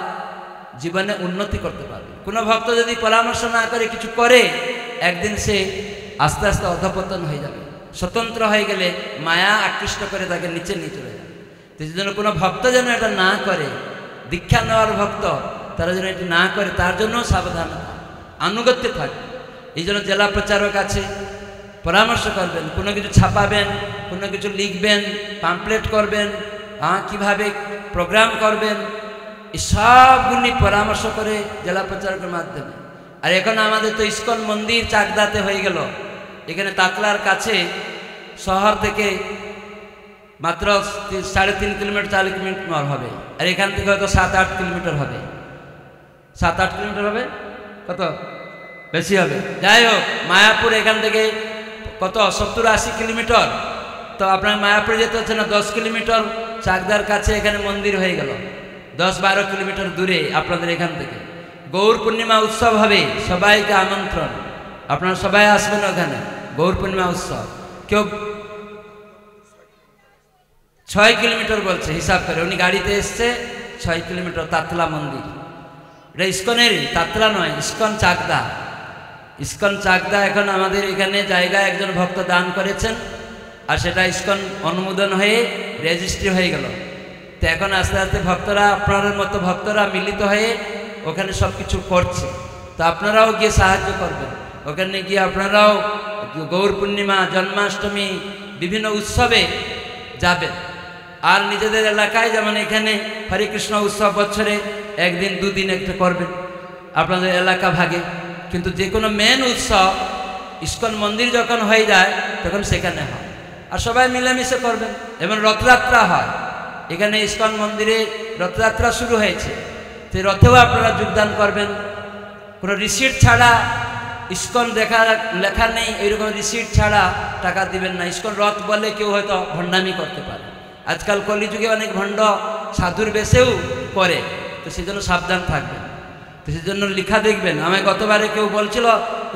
জীবনে উন্নতি করতে পারবেন। কোনো ভক্ত যদি পরামর্শ না করে কিছু করে, একদিন সে আস্তে আস্তে অধপতন হয়ে যাবে। স্বতন্ত্র হয়ে গেলে মায়া আকৃষ্ট করে তাকে নিচে নিয়ে চলে যাবে। তো সেই জন্য কোনো ভক্ত যেন এটা না করে, দীক্ষা নেওয়ার ভক্ত তারা যেন এটা না করে, তার জন্য সাবধানতা, আনুগত্যে থাকবে। এই জন্য জেলা প্রচারক আছে, পরামর্শ করবেন, কোনো কিছু ছাপাবেন, কোনো কিছু লিখবেন, পাম্পলেট করবেন, কিভাবে প্রোগ্রাম করবেন, এই সবগুলি পরামর্শ করে জেলা প্রচারকের মাধ্যমে। আর এখন আমাদের তো ইস্কন মন্দির চাকদাতে হয়ে গেল, এখানে তাকলার কাছে, শহর থেকে মাত্র 3.5 কিলোমিটার 4 কিলোমিটার হবে, আর এখান থেকে হয়তো 7-8 কিলোমিটার হবে। 7-8 কিলোমিটার হবে, কত বেশি হবে। যাই হোক, মায়াপুর এখান থেকে কত 70-80 কিলোমিটার। তো আপনার মায়াপুরে যেতে হচ্ছে না, 10 কিলোমিটার চাকদার কাছে এখানে মন্দির হয়ে গেল। 10-12 কিলোমিটার দূরে আপনাদের এখান থেকে গৌর পূর্ণিমা উৎসব হবে, সবাইকে আমন্ত্রণ, আপনারা সবাই আসবেন ওখানে গৌর পূর্ণিমা উৎসব। কেউ 6 কিলোমিটার বলছে হিসাব করে, উনি গাড়িতে এসছে, 6 কিলোমিটার তাতলা মন্দির। এটা ইস্কনের, তাতলা নয়, ইস্কন চাকদা। ইস্কন চাকদা এখন আমাদের এখানে জায়গায় একজন ভক্ত দান করেছেন, আর সেটা ইস্কন অনুমোদন হয়ে রেজিস্ট্রি হয়ে গেল। তো এখন আস্তে আস্তে ভক্তরা, আপনাদের মতো ভক্তরা মিলিত হয়ে ওখানে সব কিছু করছে। তো আপনারাও গিয়ে সাহায্য করবেন, ওখানে গিয়ে আপনারাও গৌর পূর্ণিমা, জন্মাষ্টমী, বিভিন্ন উৎসবে যাবেন। আর নিজেদের এলাকায় যেমন এখানে হরিকৃষ্ণ উৎসব বছরে 1 দিন 2 দিন একটা করবেন আপনাদের এলাকা ভাগে। কিন্তু যে কোনো মেন উৎসব ইস্কন মন্দির যখন হয়ে যায় তখন সেখানে হয়, আর সবাই মিলেমিশে করবেন। এবং রথযাত্রা হয় এখানে, ইস্কন মন্দিরে রথযাত্রা শুরু হয়েছে, সেই রথেও আপনারা যোগদান করবেন। কোনো রিসিট ছাড়া, ইস্কন লেখা নেই এইরকম রিসিট ছাড়া টাকা দিবেন না। ইস্কন রথ বলে কেউ হয়তো ভণ্ডামি করতে পারে, আজকাল কলিযুগে অনেক ভণ্ড সাধুর বেশেও করে, তো সেই জন্য সাবধান থাকবেন। তো সেই জন্য লেখা দেখবেন। আমায় গতবারে কেউ বলছিল,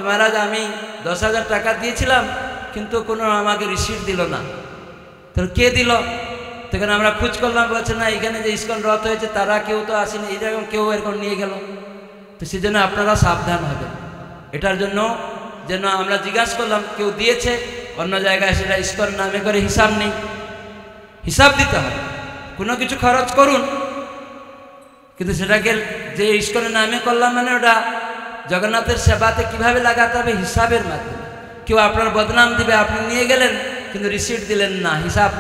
মহারাজ আমি 10,000 টাকা দিয়েছিলাম কিন্তু কোনো আমাকে রিসিট দিল না। তো কে দিল? তখন আমরা খোঁজ করলাম, বলছে না এখানে যে ইস্কন রথ হয়েছে তারা কেউ তো আসেনি, এইরকম কেউ এরকম নিয়ে গেল। তো সেই জন্য আপনারা সাবধান হবেন। এটার জন্য যেন আমরা জিজ্ঞাসা করলাম, কেউ দিয়েছে অন্য জায়গায়, সেটা ইস্কন নামে করে হিসাব নেই, হিসাব দিতে হবে। কোনো কিছু খরচ করুন, কিন্তু সেটাকে যে ইস্কনের নামে করলাম মানে ওটা জগন্নাথের সেবাতে কিভাবে লাগাতে হবে হিসাবের মাধ্যমে। কেউ আপনার বদনাম দিবে, আপনি নিয়ে গেলেন কিন্তু রিসিট দিলেন না, হিসাব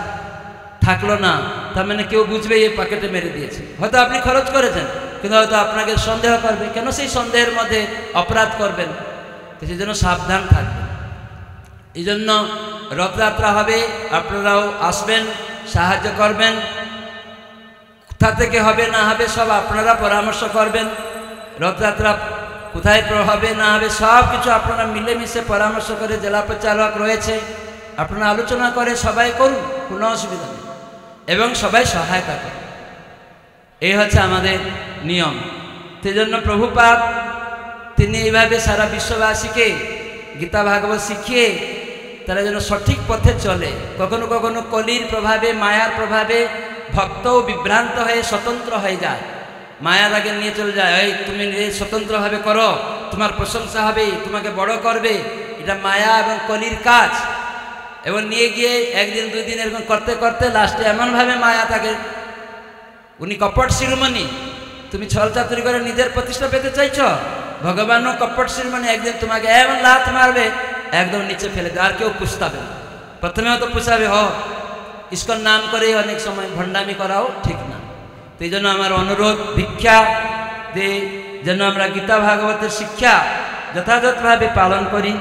থাকলো না, তার মানে কেউ বুঝবে এই পকেটে মেরে দিয়েছে। হয়তো আপনি খরচ করেছেন কিন্তু হয়তো আপনাকে সন্দেহ করবে, কেন সেই সন্দেহের মধ্যে অপরাধ করবেন। তো সেই জন্য সাবধান থাকবেন। এই জন্য রথযাত্রা হবে, আপনারাও আসবেন, সাহায্য করবেন। কোথা থেকে হবে না হবে সব আপনারা পরামর্শ করবেন। রথযাত্রা কোথায় প্রভাবে না হবে সব কিছু আপনারা মিলেমিশে পরামর্শ করে, জেলা প্রচারক রয়েছে, আপনারা আলোচনা করে সবাই করুন, কোনো অসুবিধা নেই, এবং সবাই সহায়তা করুন। এই হচ্ছে আমাদের নিয়ম। সেই জন্য প্রভুপাদ তিনি এইভাবে সারা বিশ্ববাসীকে গীতা ভাগবত শিখিয়ে তারা যেন সঠিক পথে চলে। কখনো কখনো কলির প্রভাবে, মায়ার প্রভাবে ভক্তও বিভ্রান্ত হয়ে স্বতন্ত্র হয়ে যায়, মায়ার আগে নিয়ে চলে যায়, এই তুমি স্বতন্ত্রভাবে করো, তোমার প্রশংসা হবে, তোমাকে বড় করবে। এটা মায়া এবং কলির কাজ। এবং নিয়ে গিয়ে একদিন দুই দিন এরকম করতে করতে লাস্টে এমনভাবে মায়া তাকে, উনি কপট শিরোমণি, তুমি ছল চাতুরি করে নিজের প্রতিষ্ঠা পেতে চাইছ, ভগবানও কপট শিরোমণি, একদিন তোমাকে এমন লাত মারবে একদম নিচে ফেলে দেবে, আর কেউ পুষতাবে না। প্রথমে হয়তো পুষাবে, ইস্কন নাম করে অনেক সময় ভণ্ডামি করাও ঠিক না। তো এই জন্য আমার অনুরোধ, ভিক্ষা যে যেন আমরা গীতা ভাগবতের শিক্ষা যথাযথভাবে পালন করি।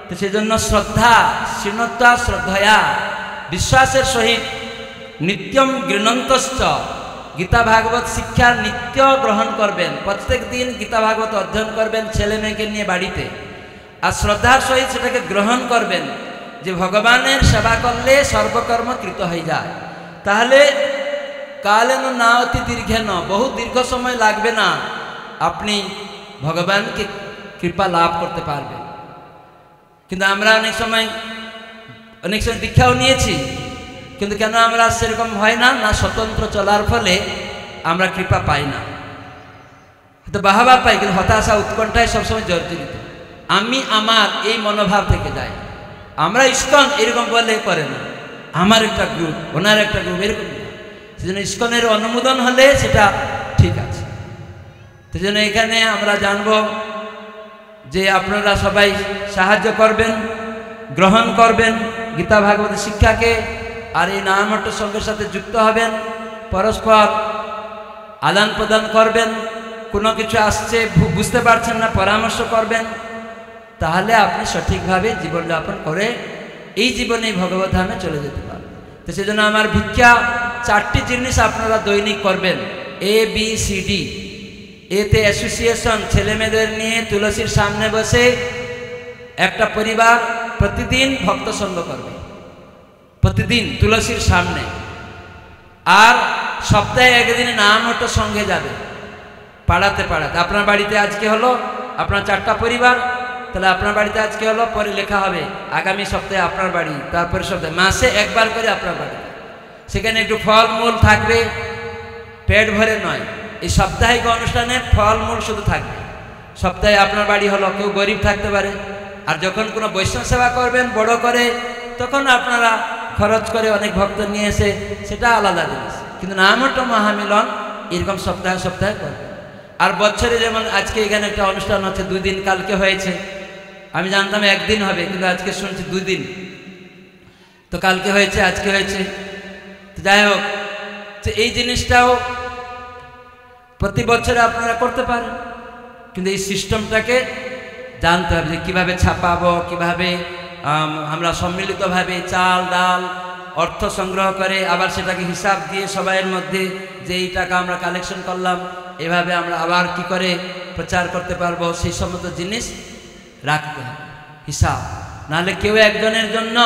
তো সেই জন্য শ্রদ্ধা, শৃণুত্বা শ্রদ্ধয়া, বিশ্বাসের সহিত নিত্যম গৃণন্তশ্চ, গীতা ভাগবত শিক্ষা নিত্য গ্রহণ করবেন, প্রত্যেক দিন গীতা ভাগবত অধ্যয়ন করবেন ছেলে মেয়েকে নিয়ে বাড়িতে, আর শ্রদ্ধার সহিত সেটাকে গ্রহণ করবেন যে ভগবানের সেবা করলে সর্বকর্ম কৃত হয়ে যায়। তাহলে কালেন না অতি দীর্ঘেন, বহু দীর্ঘ সময় লাগবে না, আপনি ভগবানকে কৃপা লাভ করতে পারবেন। কিন্তু আমরা অনেক সময় দীক্ষাও নিয়েছি, কিন্তু কেন আমরা সেরকম হয় না, না স্বতন্ত্র চলার ফলে আমরা কৃপা পাই না। তো বাহাবা পাই, কিন্তু হতাশা উৎকণ্ঠায় সবসময় জর্জরিত, আমি আমার এই মনোভাব থেকে যায়। আমরা ইস্কন এরকম বলে করে না, আমার একটা গ্রুপ, ওনার একটা গ্রুপ, এরকম। সেজন্য ইস্কনের অনুমোদন হলে সেটা ঠিক আছে। সেজন্য এখানে আমরা জানব যে আপনারা সবাই সাহায্য করবেন, গ্রহণ করবেন গীতা ভাগবত শিক্ষাকে, আর এই নামহট্ট সঙ্গের সাথে যুক্ত হবেন, পরস্পর আদান প্রদান করবেন, কোনো কিছু আসছে বুঝতে পারছেন না পরামর্শ করবেন, তাহলে আপনি সঠিকভাবে জীবনযাপন করে এই জীবনে ভগবত ধামে চলে যেতে পারবেন। তো সেজন্য আমার ভিক্ষা 4টি জিনিস আপনারা দৈনিক করবেন, ABCD। এতে অ্যাসোসিয়েশন, ছেলে মেয়েদের নিয়ে তুলসীর সামনে বসে একটা পরিবার প্রতিদিন ভক্ত সঙ্গ করবে, প্রতিদিন তুলসীর সামনে। আর সপ্তাহে একদিন নামহট্ট সঙ্গে যাবে, পাড়াতে পাড়াতে। আপনার বাড়িতে আজকে হলো, আপনার 4টা পরিবার, তাহলে আপনার বাড়িতে আজকে হলো, পরে লেখা হবে আগামী সপ্তাহে আপনার বাড়ি, তারপরে সপ্তাহে, মাসে একবার করে আপনার বাড়ি। সেখানে একটু ফলমূল থাকবে, পেট ভরে নয়। এই সাপ্তাহিক অনুষ্ঠানে ফলমূল শুধু থাকবে। সপ্তাহে আপনার বাড়ি হলো, কেউ গরিব থাকতে পারে। আর যখন কোনো বৈষ্ণব সেবা করবেন বড় করে, তখন আপনারা খরচ করে অনেক ভক্ত নিয়ে এসে, সেটা আলাদা জিনিস। কিন্তু নামহট্ট মহামিলন এরকম সপ্তাহে সপ্তাহে করবেন। আর বছরে যেমন আজকে এখানে একটা অনুষ্ঠান হচ্ছে 2 দিন, কালকে হয়েছে, আমি জানতাম 1 দিন হবে, কিন্তু আজকে শুনছি 2 দিন। তো কালকে হয়েছে, আজকে হয়েছে। তো যাই হোক, তো এই জিনিসটাও প্রতি বছরে আপনারা করতে পারেন, কিন্তু এই সিস্টেমটাকে জানতে হবে যে কীভাবে ছাপাবো, কীভাবে আমরা সম্মিলিতভাবে চাল ডাল অর্থ সংগ্রহ করে আবার সেটাকে হিসাব দিয়ে সবাইয়ের মধ্যে যে এই টাকা আমরা কালেকশন করলাম, এভাবে আমরা আবার কি করে প্রচার করতে পারবো, সেই সমস্ত জিনিস রাখতে হবে হিসাব। নাহলে কেউ একজনের জন্য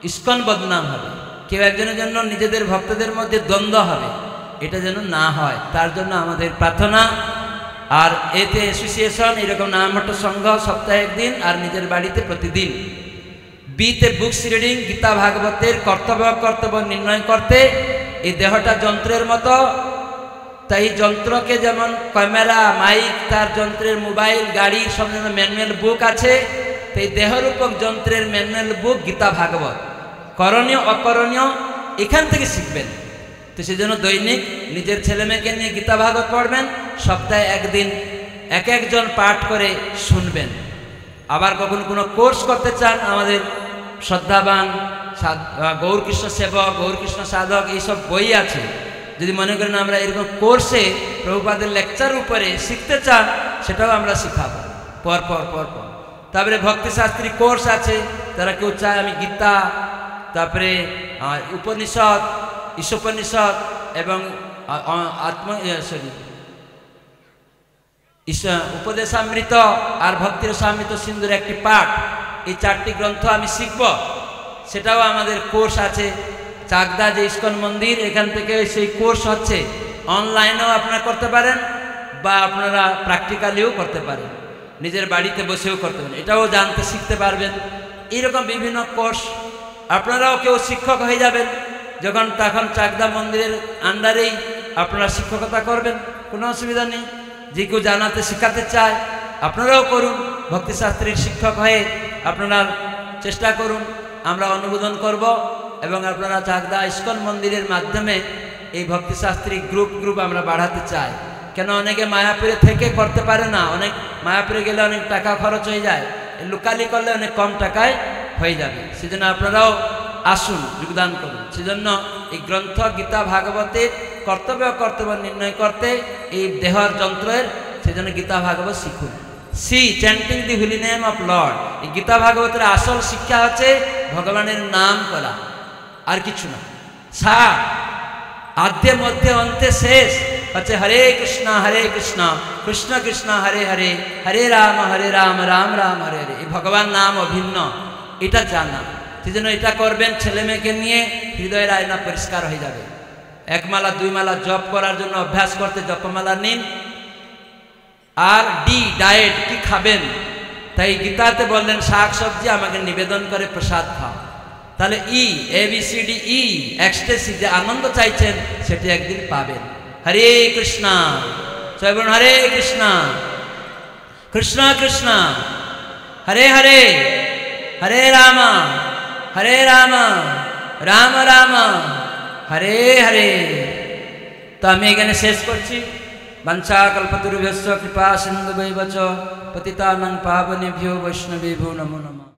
ইস্কন বদনাম হবে, কেউ একজনের জন্য নিজেদের ভক্তদের মধ্যে দ্বন্দ্ব হবে, এটা যেন না হয়, তার জন্য আমাদের প্রার্থনা। আর এতে অ্যাসোসিয়েশন এরকম নামহট্ট সংঘ সপ্তাহে 1 দিন, আর নিজের বাড়িতে প্রতিদিন। বিতে বুকস রিডিং, গীতা ভাগবতের কর্তব্য নির্ণয় করতে। এই দেহটা যন্ত্রের মতো, তাই যন্ত্রকে যেমন ক্যামেরা, মাইক, তার যন্ত্রের মোবাইল, গাড়ি সব যেন ম্যানুয়াল বুক আছে, তাই দেহরূপক যন্ত্রের ম্যানুয়াল বুক গীতা ভাগবত। করণীয় অকরণীয় এখান থেকে শিখবেন। তো সেই জন্য দৈনিক নিজের ছেলেমেয়েকে নিয়ে গীতা ভাগবত পড়বেন, সপ্তাহে 1 দিন এক একজন পাঠ করে শুনবেন। আবার কখন কোনো কোর্স করতে চান, আমাদের শ্রদ্ধাবান গৌরকৃষ্ণ সেবক, গৌরকৃষ্ণ সাধক, এইসব বই আছে। যদি মনে করেন আমরা এরকম কোর্সে প্রভুপাদের লেকচার উপরে শিখতে চান, সেটাও আমরা শিখাবো পর পর পর পর। তারপরে ভক্তিশাস্ত্রী কোর্স আছে, তারা কেউ চায় আমি গীতা, তারপরে উপনিষদ, ঈশোপনিষদ এবং উপদেশামৃত আর ভক্তি রসামৃত সিন্ধুর একটি পাঠ, এই 4টি গ্রন্থ আমি শিখব। সেটাও আমাদের কোর্স আছে চাকদা যে ইস্কন মন্দির, এখান থেকে সেই কোর্স হচ্ছে। অনলাইনেও আপনারা করতে পারেন বা আপনারা প্র্যাকটিক্যালিও করতে পারেন, নিজের বাড়িতে বসেও করতে পারেন, এটাও জানতে শিখতে পারবেন। এইরকম বিভিন্ন কোর্স, আপনারাও কেউ শিক্ষক হয়ে যাবেন যখন, তখন চাকদা মন্দিরের আন্ডারেই আপনারা শিক্ষকতা করবেন, কোনো অসুবিধা নেই। যে কেউ জানাতে শেখাতে চায় আপনারাও করুন, ভক্তিশাস্ত্রীর শিক্ষক হয়ে আপনারা চেষ্টা করুন, আমরা অনুমোদন করব। এবং আপনারা চাকদা ইস্কন মন্দিরের মাধ্যমে এই ভক্তিশাস্ত্রী গ্রুপ আমরা বাড়াতে চাই। কেন অনেকে মায়াপুরে থেকে করতে পারে না, অনেক মায়াপুরে গেলে অনেক টাকা খরচ হয়ে যায়, লোকালি করলে অনেক কম টাকায় হয়ে যাবে। সেজন্য আপনারাও আসুন, যোগদান করুন। সেজন্য এই গ্রন্থ গীতা ভাগবতের কর্তব্য নির্ণয় করতে এই দেহর যন্ত্রের, সেজন্য গীতা ভাগবত শিখুন। Chanting the Holi name of Lord. এই গীতা ভাগবতের আসল শিক্ষা হচ্ছে ভগবানের নাম করা, আর কিছু না। আদ্যে মধ্যে অন্তে শেষ হচ্ছে হরে কৃষ্ণ কৃষ্ণ কৃষ্ণ হরে হরে, হরে রাম রাম রাম হরে হরে। এই ভগবান নাম অভিন্ন, এটা জানা। সেজন্য এটা করবেন, ছেলে মেয়েকে নিয়ে হৃদয়ের আয়না পরিষ্কার হয়ে যাবে। 1 মালা 2 মালা জপ করার জন্য অভ্যাস করতে জপমালা নিন। আর ডায়েট, কি খাবেন? তাই গীতাতে বললেন শাক সবজি আমাকে নিবেদন করে প্রসাদ খাও। তাহলে ABCD এক্সটেসি, যে আনন্দ চাইছেন সেটি একদিন পাবেন। হরে কৃষ্ণ, সবাই বলুন হরে কৃষ্ণ কৃষ্ণ কৃষ্ণ হরে হরে, হরে রাম রাম রাম হরে হরে। তো আমি এখানে শেষ করছি। বাঞ্ছা কল্পতরুভ্যশ্চ কৃপা সিন্ধুভৈব চ পতিতানাং পাবনেভ্যো বৈষ্ণবেভ্যো নমো নমঃ।